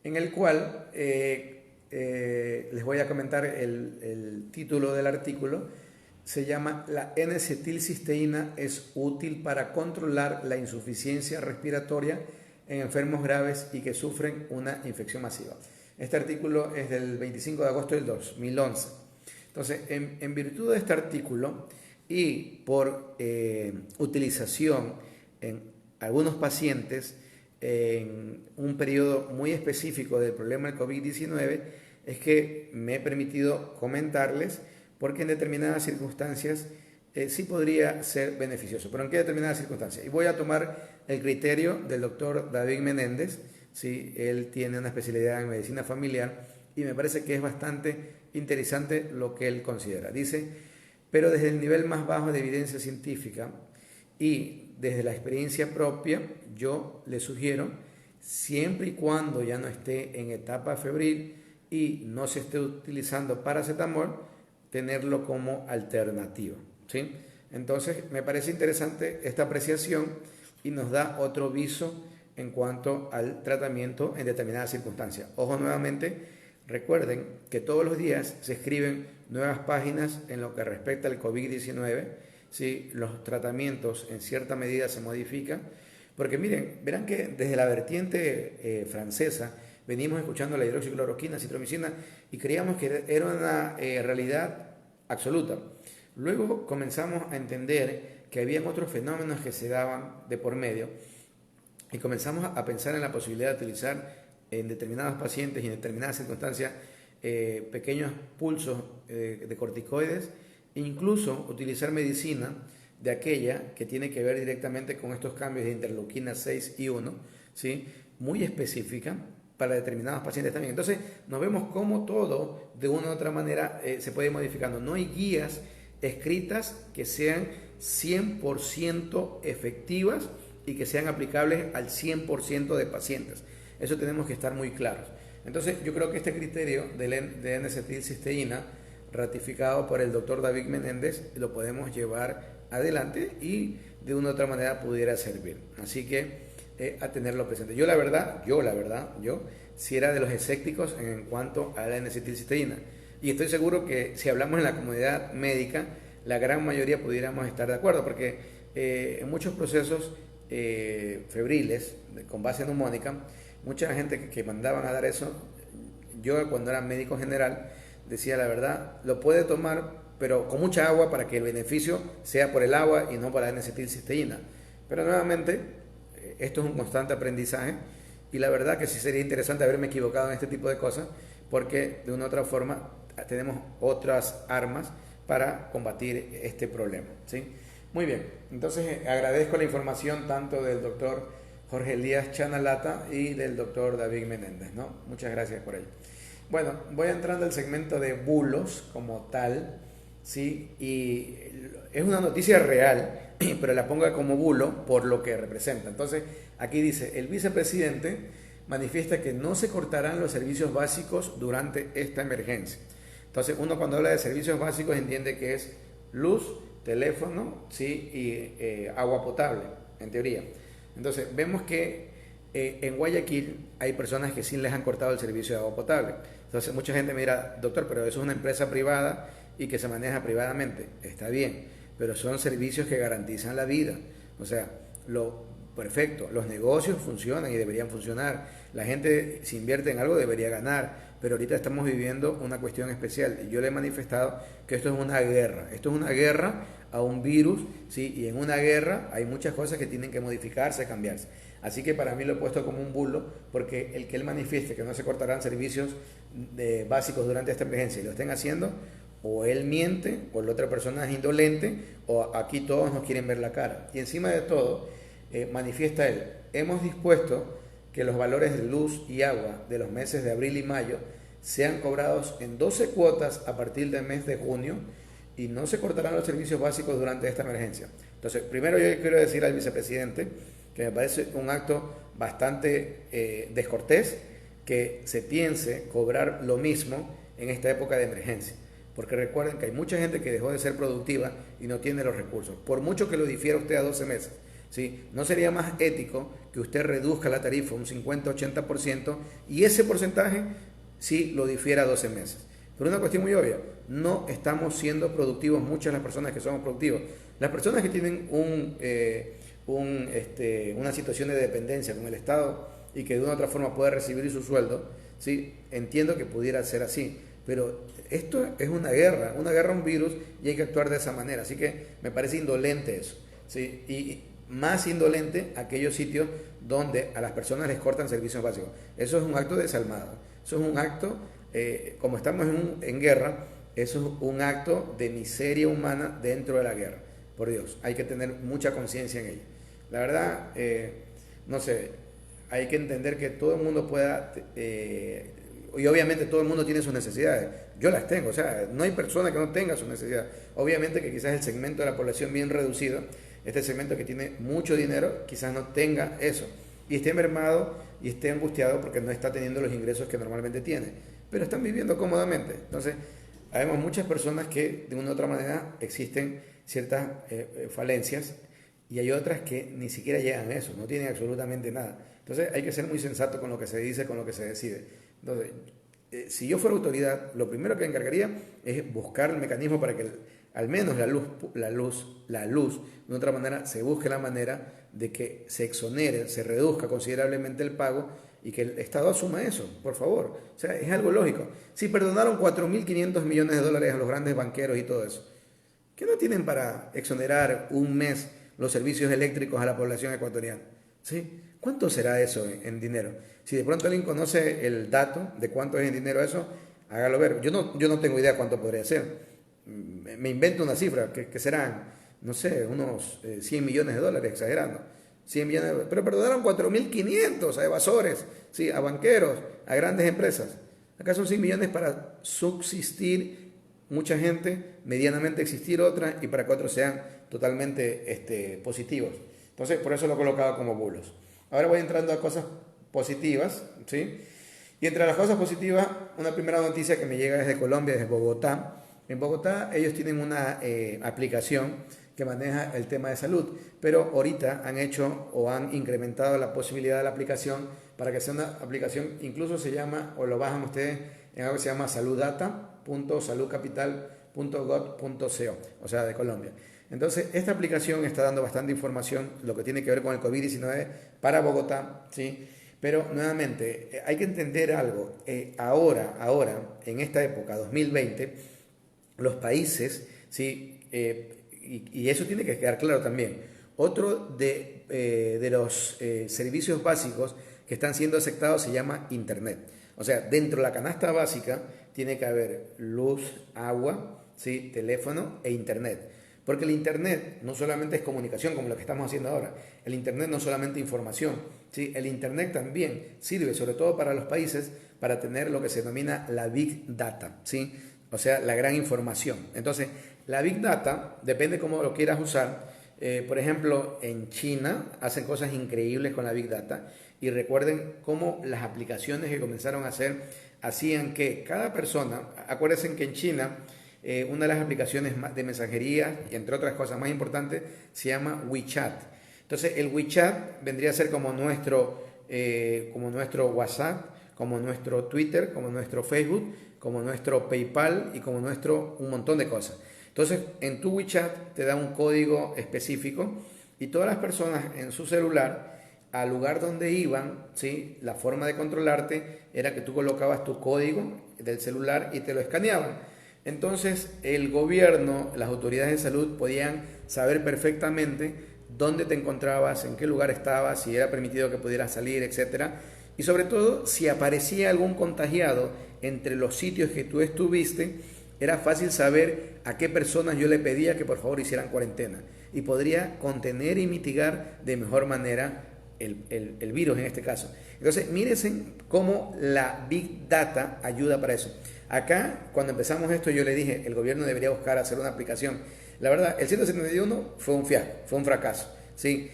Speaker 1: en el cual les voy a comentar el título del artículo. Se llama "La N-acetilcisteína es útil para controlar la insuficiencia respiratoria en enfermos graves y que sufren una infección masiva". Este artículo es del 25 de agosto del 2011. Entonces, en virtud de este artículo y por utilización en algunos pacientes en un periodo muy específico del problema del COVID-19, es que me he permitido comentarles porque en determinadas circunstancias sí podría ser beneficioso. ¿Pero en qué determinadas circunstancias? Y voy a tomar el criterio del doctor David Menéndez. Sí, él tiene una especialidad en medicina familiar y me parece que es bastante interesante lo que él considera. Dice, pero desde el nivel más bajo de evidencia científica y desde la experiencia propia, yo le sugiero, siempre y cuando ya no esté en etapa febril y no se esté utilizando paracetamol, tenerlo como alternativa, ¿sí? Entonces, me parece interesante esta apreciación y nos da otro viso en cuanto al tratamiento en determinadas circunstancias. Ojo nuevamente, recuerden que todos los días se escriben nuevas páginas en lo que respecta al COVID-19, ¿sí? Los tratamientos en cierta medida se modifican, porque miren, verán que desde la vertiente francesa venimos escuchando la hidroxicloroquina, citromicina, y creíamos que era una realidad absoluta. Luego comenzamos a entender que habían otros fenómenos que se daban de por medio, y comenzamos a pensar en la posibilidad de utilizar en determinados pacientes y en determinadas circunstancias pequeños pulsos de corticoides e incluso utilizar medicina de aquella que tiene que ver directamente con estos cambios de interleuquina 6 y 1, ¿sí? Muy específica para determinados pacientes también. Entonces nos vemos cómo todo de una u otra manera se puede ir modificando. No hay guías escritas que sean 100% efectivas y que sean aplicables al 100% de pacientes. Eso tenemos que estar muy claros. Entonces, yo creo que este criterio de N-acetilcisteína, ratificado por el doctor David Menéndez, lo podemos llevar adelante y de una u otra manera pudiera servir. Así que, a tenerlo presente. Yo si era de los escépticos en cuanto a la N-acetilcisteína. Y estoy seguro que si hablamos en la comunidad médica, la gran mayoría pudiéramos estar de acuerdo, porque en muchos procesos febriles con base neumónica, mucha gente que mandaban a dar eso, yo cuando era médico general decía la verdad, lo puede tomar pero con mucha agua para que el beneficio sea por el agua y no por la N-acetilcisteína. Pero nuevamente esto es un constante aprendizaje y la verdad que sí sería interesante haberme equivocado en este tipo de cosas, porque de una u otra forma tenemos otras armas para combatir este problema, ¿sí? Muy bien, entonces agradezco la información tanto del doctor Jorge Elías Chanalata y del doctor David Menéndez, ¿no? Muchas gracias por ello. Bueno, voy entrando al segmento de bulos como tal, ¿sí? Y es una noticia real, pero la ponga como bulo por lo que representa. Entonces, aquí dice, el vicepresidente manifiesta que no se cortarán los servicios básicos durante esta emergencia. Entonces, uno cuando habla de servicios básicos entiende que es luz, teléfono, ¿sí? Y agua potable, en teoría. Entonces, vemos que en Guayaquil hay personas que sí les han cortado el servicio de agua potable. Entonces, mucha gente me dirá, doctor, pero eso es una empresa privada y que se maneja privadamente. Está bien, pero son servicios que garantizan la vida. O sea, perfecto, los negocios funcionan y deberían funcionar. La gente, si invierte en algo, debería ganar. pero ahorita estamos viviendo una cuestión especial. Y yo le he manifestado que esto es una guerra. Esto es una guerra a un virus, ¿sí? Y en una guerra hay muchas cosas que tienen que modificarse, cambiarse. Así que para mí lo he puesto como un bulo, porque el que él manifieste que no se cortarán servicios básicos durante esta emergencia y lo estén haciendo, o él miente, o la otra persona es indolente, o aquí todos nos quieren ver la cara. Y encima de todo, manifiesta él, hemos dispuesto que los valores de luz y agua de los meses de abril y mayo sean cobrados en 12 cuotas a partir del mes de junio y no se cortarán los servicios básicos durante esta emergencia. Entonces, primero yo quiero decir al vicepresidente que me parece un acto bastante descortés que se piense cobrar lo mismo en esta época de emergencia. Porque recuerden que hay mucha gente que dejó de ser productiva y no tiene los recursos. Por mucho que lo difiera usted a 12 meses, ¿sí? ¿No sería más ético que usted reduzca la tarifa un 50-80% y ese porcentaje sí lo difiera a 12 meses? Pero una cuestión muy obvia, no estamos siendo productivos muchas las personas que somos productivos. Las personas que tienen una situación de dependencia con el Estado y que de una u otra forma puede recibir su sueldo, ¿sí? Entiendo que pudiera ser así, pero esto es una guerra a un virus y hay que actuar de esa manera. Así que me parece indolente eso, ¿sí? Y más indolente aquellos sitios donde a las personas les cortan servicios básicos. Eso es un acto desalmado, eso es un acto, como estamos en guerra, eso es un acto de miseria humana dentro de la guerra. Por Dios, hay que tener mucha conciencia en ello. La verdad, no sé, hay que entender que todo el mundo pueda, y obviamente todo el mundo tiene sus necesidades. Yo las tengo, o sea, no hay persona que no tenga sus necesidades. Obviamente que quizás el segmento de la población bien reducido, este segmento que tiene mucho dinero, quizás no tenga eso. Y esté mermado y esté angustiado porque no está teniendo los ingresos que normalmente tiene. Pero están viviendo cómodamente. Entonces, habemos muchas personas que de una u otra manera existen ciertas falencias y hay otras que ni siquiera llegan a eso, no tienen absolutamente nada. Entonces hay que ser muy sensato con lo que se dice, con lo que se decide. Entonces, si yo fuera autoridad, lo primero que me encargaría es buscar el mecanismo para que al menos la luz, de otra manera, se busque la manera de que se exonere, se reduzca considerablemente el pago y que el Estado asuma eso, por favor. O sea, es algo lógico. Si perdonaron 4.500 millones de dólares a los grandes banqueros y todo eso, ¿qué no tienen para exonerar un mes los servicios eléctricos a la población ecuatoriana? ¿Sí? ¿Cuánto será eso en dinero? Si de pronto alguien conoce el dato de cuánto es en dinero eso, hágalo ver. Yo no tengo idea cuánto podría ser. Me invento una cifra, que serán, no sé, unos 100 millones de dólares, exagerando. 100 millones de dólares. Pero perdonaron 4.500 a evasores, ¿sí? A banqueros, a grandes empresas. Acá son 100 millones para subsistir mucha gente, medianamente existir otra y para que otros sean totalmente positivos. Entonces, por eso lo he colocado como bulos. Ahora voy entrando a cosas positivas, ¿sí? Y entre las cosas positivas, una primera noticia que me llega desde Colombia, desde Bogotá. En Bogotá ellos tienen una aplicación que maneja el tema de salud, pero ahorita han hecho o han incrementado la posibilidad de la aplicación para que sea una aplicación, incluso se llama, o lo bajan ustedes en algo que se llama saludata.saludcapital.gov.co, o sea, de Colombia. Entonces, esta aplicación está dando bastante información, lo que tiene que ver con el COVID-19 para Bogotá, ¿sí? Pero, nuevamente, hay que entender algo. Ahora, en esta época, 2020, los países, ¿sí? Y eso tiene que quedar claro también. Otro de los servicios básicos que están siendo aceptados se llama Internet. O sea, dentro de la canasta básica tiene que haber luz, agua, ¿sí? Teléfono e Internet. Porque el Internet no solamente es comunicación como lo que estamos haciendo ahora, el Internet no solamente información, ¿sí? El Internet también sirve, sobre todo para los países, para tener lo que se denomina la Big Data, ¿sí? O sea, la gran información. Entonces, la Big Data, depende cómo lo quieras usar. Por ejemplo, en China hacen cosas increíbles con la Big Data y recuerden cómo las aplicaciones que comenzaron a hacer hacían que cada persona, acuérdense que en China una de las aplicaciones de mensajería, y entre otras cosas más importantes, se llama WeChat. Entonces, el WeChat vendría a ser como nuestro WhatsApp, como nuestro Twitter, como nuestro Facebook, como nuestro PayPal y como un montón de cosas. Entonces, en tu WeChat te da un código específico y todas las personas en su celular al lugar donde iban, ¿sí? La forma de controlarte era que tú colocabas tu código del celular y te lo escaneaban. Entonces el gobierno, las autoridades de salud podían saber perfectamente dónde te encontrabas, en qué lugar estabas, si era permitido que pudieras salir, etcétera. Y sobre todo, si aparecía algún contagiado entre los sitios que tú estuviste, era fácil saber a qué personas yo le pedía que por favor hicieran cuarentena. Y podría contener y mitigar de mejor manera el virus en este caso. Entonces, mírense cómo la Big Data ayuda para eso. Acá, cuando empezamos esto, yo le dije, el gobierno debería buscar hacer una aplicación. La verdad, el 171 fue un fiasco, fue un fracaso. ¿Sí?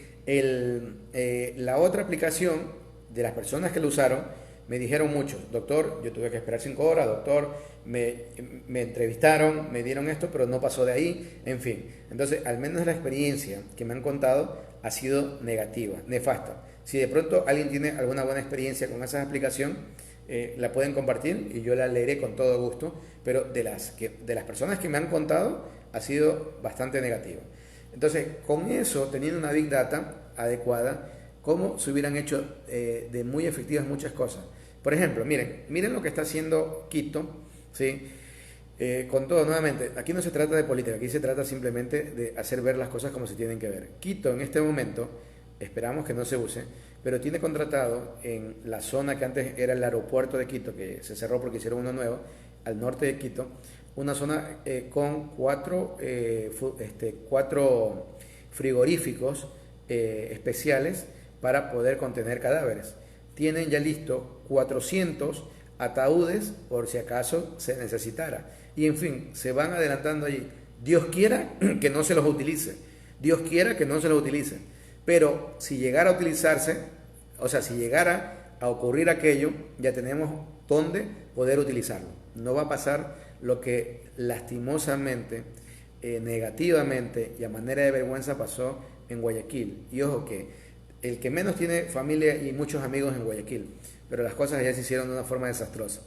Speaker 1: La otra aplicación, de las personas que lo usaron, me dijeron muchos, doctor, yo tuve que esperar 5 horas, doctor, me entrevistaron, me dieron esto, pero no pasó de ahí, en fin. Entonces, al menos la experiencia que me han contado ha sido negativa, nefasta. Si de pronto alguien tiene alguna buena experiencia con esa aplicación, la pueden compartir y yo la leeré con todo gusto, pero de las personas que me han contado ha sido bastante negativa. Entonces, con eso, teniendo una Big Data adecuada, cómo se hubieran hecho de muy efectivas muchas cosas. Por ejemplo, miren lo que está haciendo Quito, ¿sí? Con todo, nuevamente, aquí no se trata de política, aquí se trata simplemente de hacer ver las cosas como se tienen que ver. Quito en este momento, esperamos que no se use, pero tiene contratado en la zona que antes era el aeropuerto de Quito, que se cerró porque hicieron uno nuevo, al norte de Quito, una zona con cuatro frigoríficos especiales para poder contener cadáveres. Tienen ya listo 400 ataúdes por si acaso se necesitara. Y en fin, se van adelantando allí. Dios quiera que no se los utilice. Dios quiera que no se los utilice. Pero si llegara a utilizarse, o sea, si llegara a ocurrir aquello, ya tenemos dónde poder utilizarlo. No va a pasar lo que lastimosamente, negativamente y a manera de vergüenza pasó en Guayaquil. Y ojo que el que menos tiene familia y muchos amigos en Guayaquil, pero las cosas ya se hicieron de una forma desastrosa.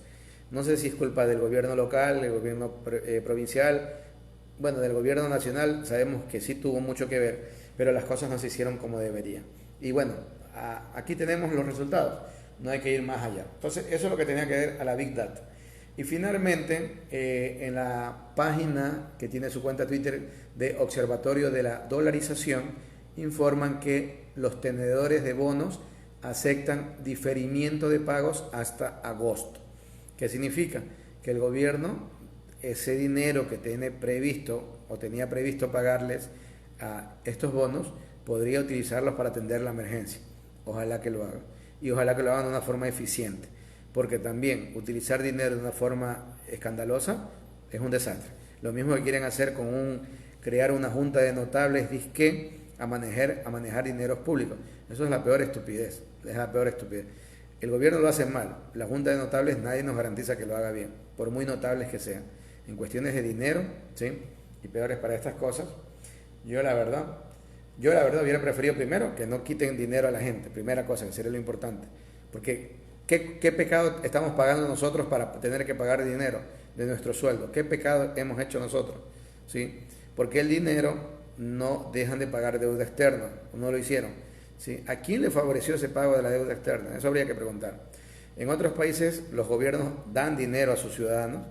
Speaker 1: No sé si es culpa del gobierno local, del gobierno provincial, bueno, del gobierno nacional, sabemos que sí tuvo mucho que ver, pero las cosas no se hicieron como debería. Y bueno, aquí tenemos los resultados, no hay que ir más allá. Entonces, eso es lo que tenía que ver a la Big Data. Y finalmente, en la página que tiene su cuenta Twitter de Observatorio de la Dolarización, informan que los tenedores de bonos aceptan diferimiento de pagos hasta agosto. ¿Qué significa? Que el gobierno, ese dinero que tiene previsto o tenía previsto pagarles a estos bonos, podría utilizarlos para atender la emergencia. Ojalá que lo haga. Y ojalá que lo hagan de una forma eficiente. Porque también utilizar dinero de una forma escandalosa es un desastre. Lo mismo que quieren hacer con crear una junta de notables disque a manejar dineros públicos. Eso es la peor estupidez. Es la peor estupidez. El gobierno lo hace mal. La junta de notables nadie nos garantiza que lo haga bien, por muy notables que sean. En cuestiones de dinero, ¿sí? Y peores para estas cosas, yo la verdad hubiera preferido primero que no quiten dinero a la gente. Primera cosa, que sería lo importante. Porque ¿qué pecado estamos pagando nosotros para tener que pagar dinero de nuestro sueldo? ¿Qué pecado hemos hecho nosotros? ¿Sí? Porque el dinero no dejan de pagar deuda externa, no lo hicieron. ¿Sí? ¿A quién le favoreció ese pago de la deuda externa? Eso habría que preguntar. En otros países los gobiernos dan dinero a sus ciudadanos,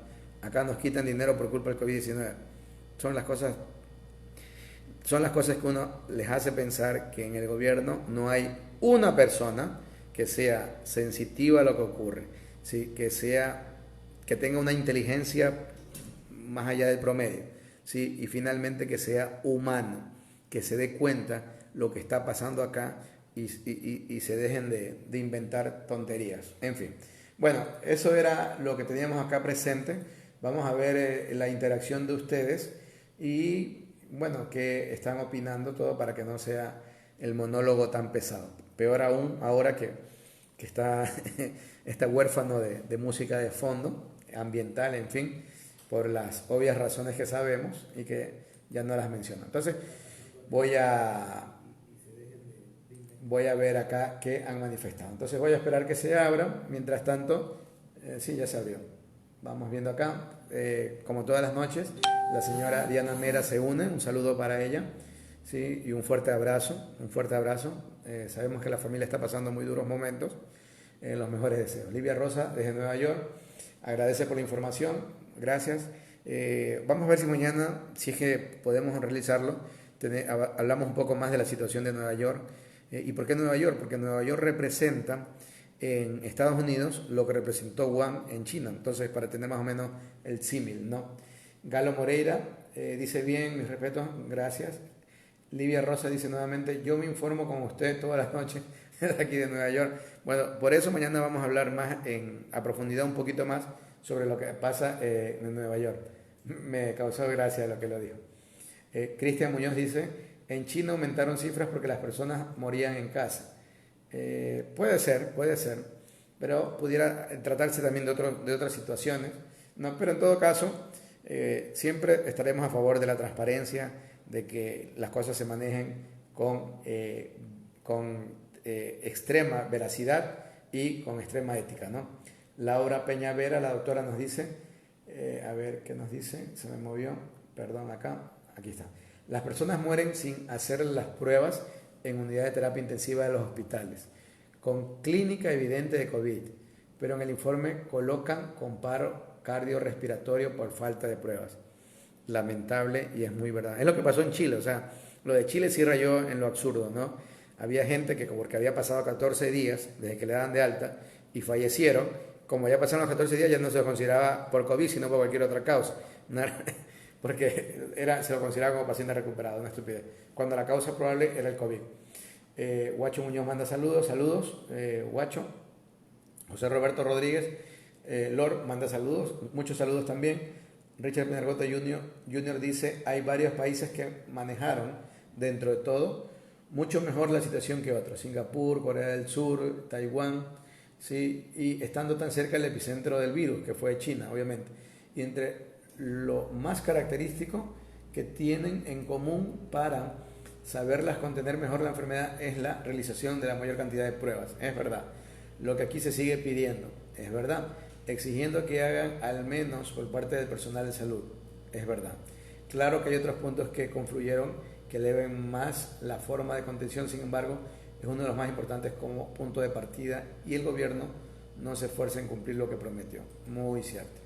Speaker 1: acá nos quitan dinero por culpa del COVID-19. Son las cosas que uno les hace pensar que en el gobierno no hay una persona que sea sensitiva a lo que ocurre, ¿sí? que tenga una inteligencia más allá del promedio, ¿sí? Y finalmente que sea humano, que se dé cuenta lo que está pasando acá y se dejen de inventar tonterías. En fin, bueno, eso era lo que teníamos acá presente. Vamos a ver la interacción de ustedes y bueno, qué están opinando, todo para que no sea el monólogo tan pesado. Peor aún ahora que está huérfano de música de fondo, ambiental, en fin, por las obvias razones que sabemos y que ya no las menciono. Entonces, voy a ver acá qué han manifestado. Entonces voy a esperar que se abra. Mientras tanto, sí, ya se abrió. Vamos viendo acá. Como todas las noches, la señora Diana Mera se une. Un saludo para ella. ¿Sí? Y un fuerte abrazo. Sabemos que la familia está pasando muy duros momentos. Los mejores deseos. Livia Rosa, desde Nueva York, agradece por la información. Gracias. Vamos a ver si mañana, si es que podemos realizarlo, hablamos un poco más de la situación de Nueva York. ¿Y por qué Nueva York? Porque Nueva York representa en Estados Unidos lo que representó Wuhan en China. Entonces, para tener más o menos el símil, ¿no? Galo Moreira dice bien, mis respetos, gracias. Livia Rosa dice nuevamente, yo me informo con usted todas las noches aquí de Nueva York. Bueno, por eso mañana vamos a hablar más a profundidad, un poquito más sobre lo que pasa en Nueva York. Me causó gracia lo que lo dijo. Cristian Muñoz dice, en China aumentaron cifras porque las personas morían en casa. Puede ser, pero pudiera tratarse también de otras situaciones, ¿no? Pero en todo caso, siempre estaremos a favor de la transparencia, de que las cosas se manejen con extrema veracidad y con extrema ética, ¿no? Laura Peñavera, la doctora, nos dice, a ver qué nos dice, se me movió, perdón, aquí está. Las personas mueren sin hacer las pruebas en unidad de terapia intensiva de los hospitales, con clínica evidente de COVID, pero en el informe colocan con paro cardiorrespiratorio por falta de pruebas. Lamentable, y es muy verdad. Es lo que pasó en Chile, o sea, lo de Chile sí rayó en lo absurdo, ¿no? Había gente que, porque había pasado 14 días desde que le daban de alta y fallecieron, como ya pasaron los 14 días ya no se lo consideraba por COVID, sino por cualquier otra causa, porque se lo consideraba como paciente recuperado, una estupidez, cuando la causa probable era el COVID. Guacho Muñoz manda saludos, Guacho. José Roberto Rodríguez, Lord, manda saludos, muchos saludos también. Richard Penergota Jr. dice, hay varios países que manejaron, dentro de todo, mucho mejor la situación que otros. Singapur, Corea del Sur, Taiwán, ¿sí? Y estando tan cerca del epicentro del virus, que fue China, obviamente. Y entre lo más característico que tienen en común para saberlas contener mejor la enfermedad es la realización de la mayor cantidad de pruebas. Es verdad. Lo que aquí se sigue pidiendo, es verdad. Exigiendo que hagan al menos por parte del personal de salud, es verdad. Claro que hay otros puntos que confluyeron, que eleven más la forma de contención, sin embargo, es uno de los más importantes como punto de partida y el gobierno no se esfuerza en cumplir lo que prometió. Muy cierto.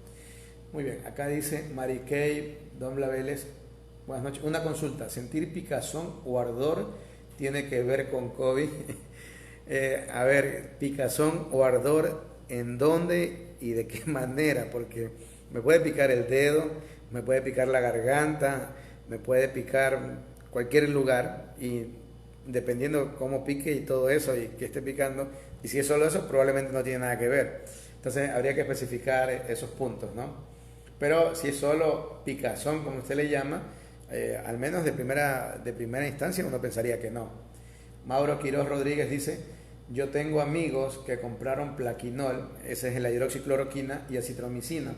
Speaker 1: Muy bien, acá dice Mary Kay, Don Vélez, buenas noches. Una consulta, ¿sentir picazón o ardor tiene que ver con COVID? A ver, picazón o ardor, ¿en dónde y de qué manera? Porque me puede picar el dedo, me puede picar la garganta, me puede picar cualquier lugar, y dependiendo cómo pique y todo eso y que esté picando, y si es solo eso, probablemente no tiene nada que ver. Entonces habría que especificar esos puntos, ¿no? Pero si es solo picazón, como usted le llama, al menos de primera instancia uno pensaría que no. Mauro Quiroz Rodríguez dice, yo tengo amigos que compraron Plaquinol, ese es la hidroxicloroquina, y acitromicina,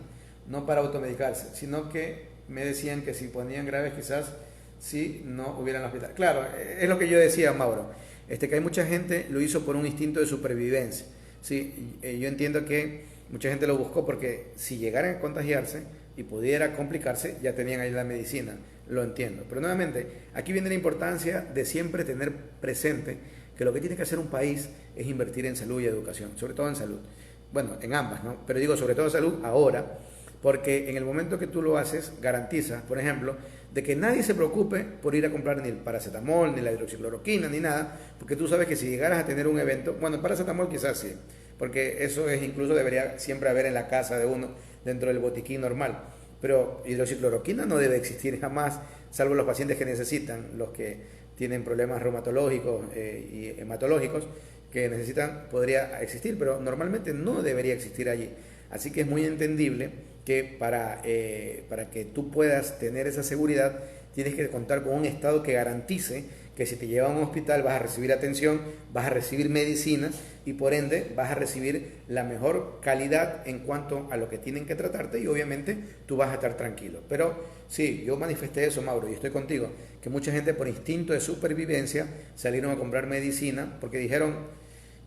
Speaker 1: no para automedicarse, sino que me decían que si ponían graves quizás si no hubieran hospital. Claro, es lo que yo decía, Mauro, que hay mucha gente lo hizo por un instinto de supervivencia. Sí, yo entiendo que mucha gente lo buscó porque si llegaran a contagiarse y pudiera complicarse, ya tenían ahí la medicina, lo entiendo. Pero nuevamente, aquí viene la importancia de siempre tener presente que lo que tiene que hacer un país es invertir en salud y educación, sobre todo en salud. Bueno, en ambas, ¿no? Pero digo sobre todo en salud ahora, porque en el momento que tú lo haces, garantizas, por ejemplo, de que nadie se preocupe por ir a comprar ni el paracetamol, ni la hidroxicloroquina, ni nada, porque tú sabes que si llegaras a tener un evento, bueno, el paracetamol quizás sí, porque eso es incluso debería siempre haber en la casa de uno, dentro del botiquín normal, pero hidroxicloroquina no debe existir jamás, salvo los pacientes que necesitan, los que tienen problemas reumatológicos y hematológicos que necesitan, podría existir, pero normalmente no debería existir allí. Así que es muy entendible que para que tú puedas tener esa seguridad, tienes que contar con un Estado que garantice que si te lleva a un hospital vas a recibir atención, vas a recibir medicinas y por ende vas a recibir la mejor calidad en cuanto a lo que tienen que tratarte y obviamente tú vas a estar tranquilo. Pero sí, yo manifesté eso, Mauro, y estoy contigo, que mucha gente por instinto de supervivencia salieron a comprar medicina porque dijeron,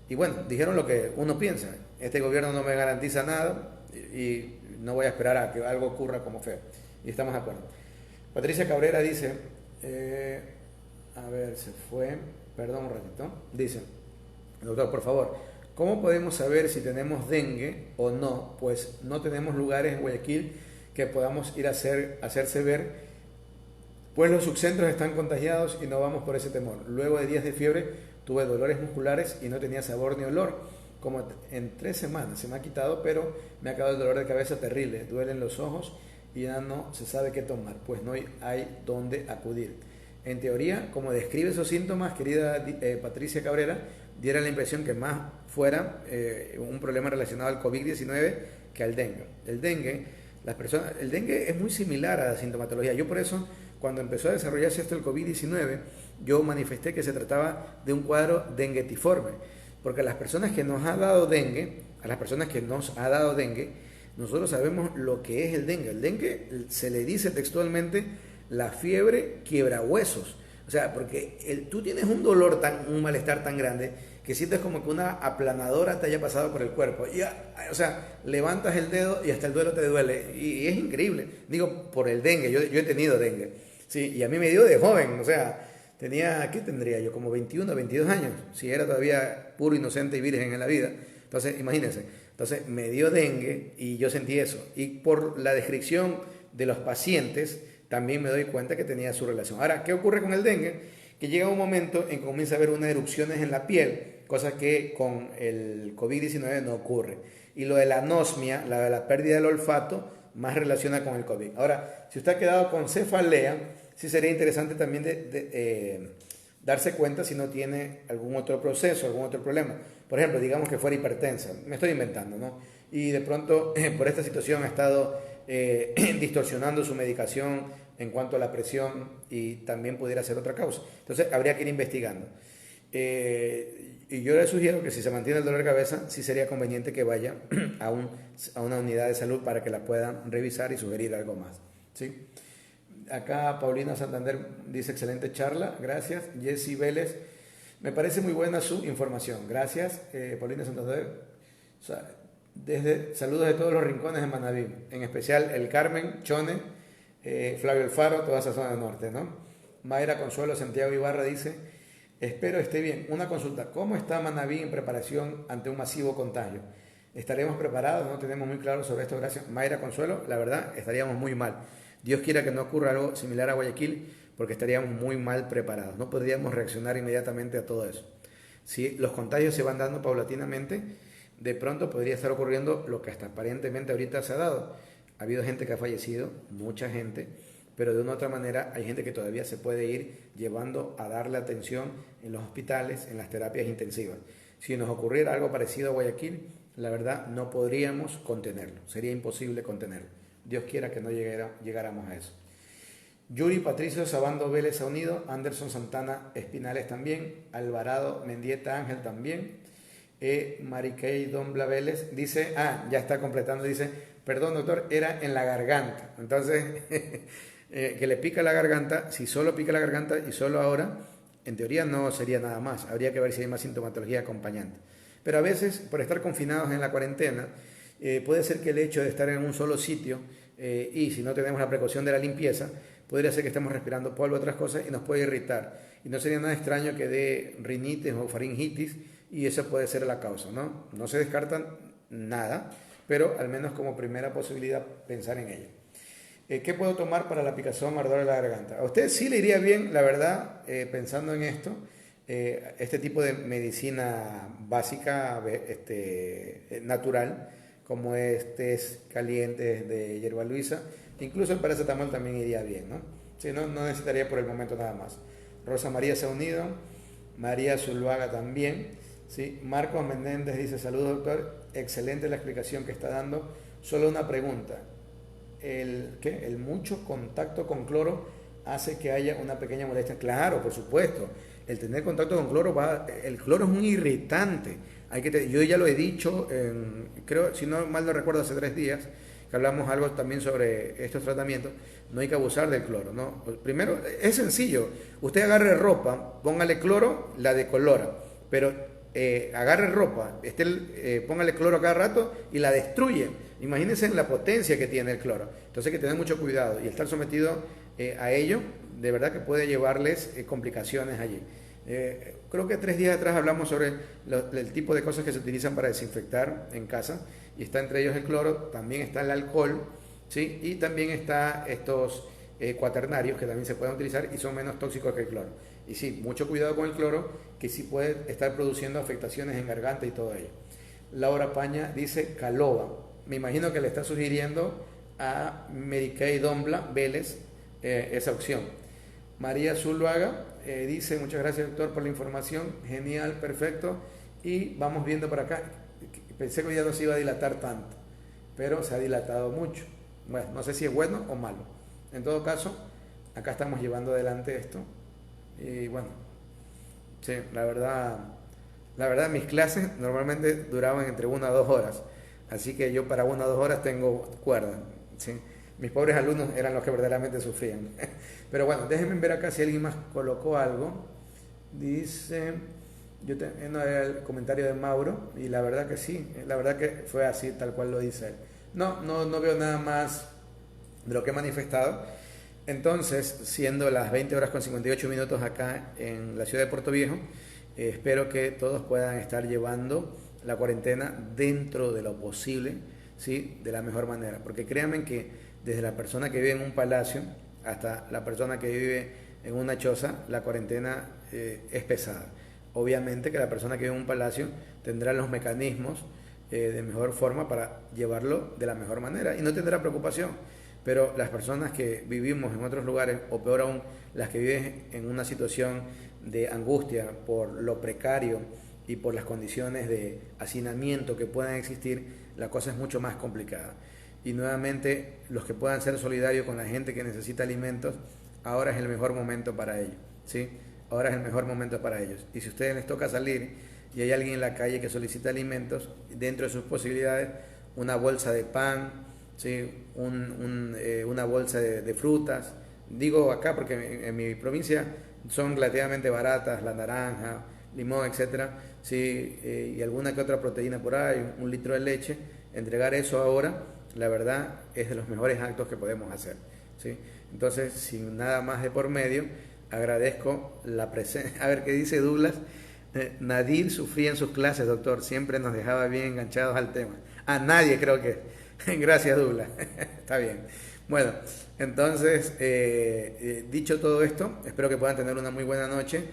Speaker 1: y bueno, dijeron lo que uno piensa, este gobierno no me garantiza nada y no voy a esperar a que algo ocurra como feo. Y estamos de acuerdo. Patricia Cabrera dice, a ver, se fue. Perdón un ratito. Dice, doctor, por favor, ¿cómo podemos saber si tenemos dengue o no? Pues no tenemos lugares en Guayaquil que podamos ir a hacerse ver, pues los subcentros están contagiados y no vamos por ese temor. Luego de días de fiebre tuve dolores musculares y no tenía sabor ni olor. Como en 3 semanas se me ha quitado, pero me ha acabado el dolor de cabeza terrible. Duelen los ojos y ya no se sabe qué tomar, pues no hay dónde acudir. En teoría, como describe esos síntomas, querida Patricia Cabrera, diera la impresión que más fuera un problema relacionado al COVID-19 que al dengue. El dengue es muy similar a la sintomatología. Yo por eso, cuando empezó a desarrollarse esto del COVID-19, yo manifesté que se trataba de un cuadro denguetiforme, porque a las personas que nos ha dado dengue, nosotros sabemos lo que es el dengue. El dengue se le dice textualmente la fiebre quiebrahuesos. O sea, porque tú tienes un dolor, un malestar tan grande que sientes como que una aplanadora te haya pasado por el cuerpo. Y, o sea, levantas el dedo y hasta el dedo te duele. Y es increíble. Digo, por el dengue. Yo he tenido dengue. Sí, y a mí me dio de joven. O sea, ¿qué tendría yo? Como 21, 22 años. Si era todavía puro, inocente y virgen en la vida. Entonces, imagínense. Entonces, me dio dengue y yo sentí eso. Y por la descripción de los pacientes, también me doy cuenta que tenía su relación. Ahora, ¿qué ocurre con el dengue? Que llega un momento en que comienza a haber unas erupciones en la piel, cosa que con el COVID-19 no ocurre. Y lo de la anosmia, la de la pérdida del olfato, más relaciona con el COVID. Ahora, si usted ha quedado con cefalea, sí sería interesante también darse cuenta si no tiene algún otro proceso, algún otro problema. Por ejemplo, digamos que fuera hipertensa, me estoy inventando, ¿no? Y de pronto, por esta situación ha estado distorsionando su medicación en cuanto a la presión y también pudiera ser otra causa. Entonces, habría que ir investigando. Y yo le sugiero que si se mantiene el dolor de cabeza, sí sería conveniente que vaya a una unidad de salud para que la puedan revisar y sugerir algo más, ¿sí? Acá Paulina Santander dice, excelente charla, gracias. Jessy Vélez, me parece muy buena su información. Gracias, Paulina Santander. O sea, saludos de todos los rincones de Manabí, en especial El Carmen, Chone, Flavio Alfaro, toda esa zona del norte, ¿no? Mayra Consuelo Santiago Ibarra dice, espero esté bien. Una consulta, ¿cómo está Manabí en preparación ante un masivo contagio? ¿Estaremos preparados? No tenemos muy claro sobre esto, gracias. Mayra Consuelo, la verdad, estaríamos muy mal. Dios quiera que no ocurra algo similar a Guayaquil, porque estaríamos muy mal preparados. No podríamos reaccionar inmediatamente a todo eso. Si los contagios se van dando paulatinamente, de pronto podría estar ocurriendo lo que hasta aparentemente ahorita se ha dado. Ha habido gente que ha fallecido, mucha gente, pero de una u otra manera hay gente que todavía se puede ir llevando a darle atención en los hospitales, en las terapias intensivas. Si nos ocurriera algo parecido a Guayaquil, la verdad no podríamos contenerlo, sería imposible contenerlo. Dios quiera que no llegáramos a eso. Yuri Patricio Sabando Vélez ha unido, Anderson Santana Espinales también, Alvarado Mendieta Ángel también, Mariquey Dombla Vélez dice, ya está completando, dice, perdón doctor, era en la garganta. Entonces, que le pica la garganta, si solo pica la garganta y solo ahora, en teoría no sería nada más, habría que ver si hay más sintomatología acompañante. Pero a veces, por estar confinados en la cuarentena, puede ser que el hecho de estar en un solo sitio y si no tenemos la precaución de la limpieza, podría ser que estemos respirando polvo, otras cosas y nos puede irritar. Y no sería nada extraño que dé rinitis o faringitis y eso puede ser la causa, ¿no? No se descarta nada, pero al menos como primera posibilidad pensar en ello. ¿Qué puedo tomar para la picazón, ardor de la garganta? A usted sí le iría bien, la verdad, pensando en esto, este tipo de medicina básica, natural, como tés calientes de hierba luisa, incluso el paracetamol también iría bien, ¿no? Sí, no necesitaría por el momento nada más. Rosa María se ha unido, María Zuluaga también, ¿sí? Marcos Menéndez dice, saludos doctor, excelente la explicación que está dando, solo una pregunta, ¿el mucho contacto con cloro hace que haya una pequeña molestia? Claro, por supuesto, el tener contacto con cloro, el cloro es un irritante. Yo ya lo he dicho, creo, si no mal no recuerdo, hace 3 días, que hablamos algo también sobre estos tratamientos, no hay que abusar del cloro, ¿no? Primero, es sencillo, usted agarre ropa, póngale cloro, la decolora, pero agarre ropa, póngale cloro cada rato y la destruye. Imagínense la potencia que tiene el cloro. Entonces hay que tener mucho cuidado y estar sometido a ello, de verdad que puede llevarles complicaciones allí. Creo que 3 días atrás hablamos sobre el tipo de cosas que se utilizan para desinfectar en casa, y está entre ellos el cloro, también está el alcohol, ¿sí? Y también está estos cuaternarios que también se pueden utilizar y son menos tóxicos que el cloro. Y sí, mucho cuidado con el cloro, que sí puede estar produciendo afectaciones en garganta y todo ello. Laura Paña dice Caloba. Me imagino que le está sugiriendo a Mary Kay Dombla Vélez esa opción. María Zuluaga dice: muchas gracias, doctor, por la información, genial, perfecto, y vamos viendo por acá. Pensé que ya no se iba a dilatar tanto, pero se ha dilatado mucho. Bueno, no sé si es bueno o malo. En todo caso, acá estamos llevando adelante esto, y bueno, sí, la verdad mis clases normalmente duraban entre 1 a 2 horas, así que yo para 1 a 2 horas tengo cuerda, ¿sí? Mis pobres alumnos eran los que verdaderamente sufrían. Pero bueno, déjenme ver acá si alguien más colocó algo. Dice, no era el comentario de Mauro, y la verdad que sí, la verdad que fue así, tal cual lo dice él. No veo nada más de lo que he manifestado. Entonces, siendo las 20 horas con 58 minutos acá en la ciudad de Puerto Viejo, espero que todos puedan estar llevando la cuarentena dentro de lo posible, ¿sí? De la mejor manera, porque créanme que desde la persona que vive en un palacio hasta la persona que vive en una choza, la cuarentena es pesada. Obviamente que la persona que vive en un palacio tendrá los mecanismos de mejor forma para llevarlo de la mejor manera y no tendrá preocupación. Pero las personas que vivimos en otros lugares, o peor aún, las que viven en una situación de angustia por lo precario y por las condiciones de hacinamiento que puedan existir, la cosa es mucho más complicada. Y nuevamente, los que puedan ser solidarios con la gente que necesita alimentos, ahora es el mejor momento para ellos, ¿sí? Ahora es el mejor momento para ellos. Y si a ustedes les toca salir y hay alguien en la calle que solicita alimentos, dentro de sus posibilidades, una bolsa de pan, ¿sí? Una bolsa de frutas. Digo acá porque en mi provincia son relativamente baratas, la naranja, limón, etcétera, ¿sí? Y alguna que otra proteína por ahí, 1 litro de leche. Entregar eso ahora, la verdad, es de los mejores actos que podemos hacer, ¿sí? Entonces, sin nada más de por medio, agradezco la presencia. A ver qué dice Douglas. Nadir sufría en sus clases, doctor, siempre nos dejaba bien enganchados al tema. A nadie creo que. Gracias, Douglas. Está bien. Bueno, entonces, dicho todo esto, espero que puedan tener una muy buena noche,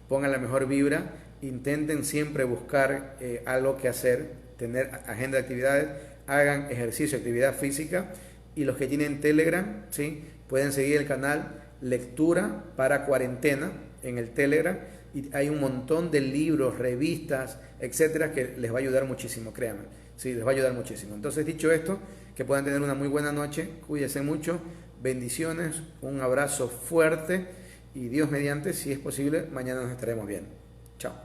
Speaker 1: pongan la mejor vibra, intenten siempre buscar algo que hacer, tener agenda de actividades, hagan ejercicio, actividad física, y los que tienen Telegram, ¿sí? Pueden seguir el canal Lectura para Cuarentena en el Telegram, y hay un montón de libros, revistas, etcétera, que les va a ayudar muchísimo, créanme, sí, les va a ayudar muchísimo. Entonces, dicho esto, que puedan tener una muy buena noche, cuídense mucho, bendiciones, un abrazo fuerte, y Dios mediante, si es posible, mañana nos estaremos viendo. Chao.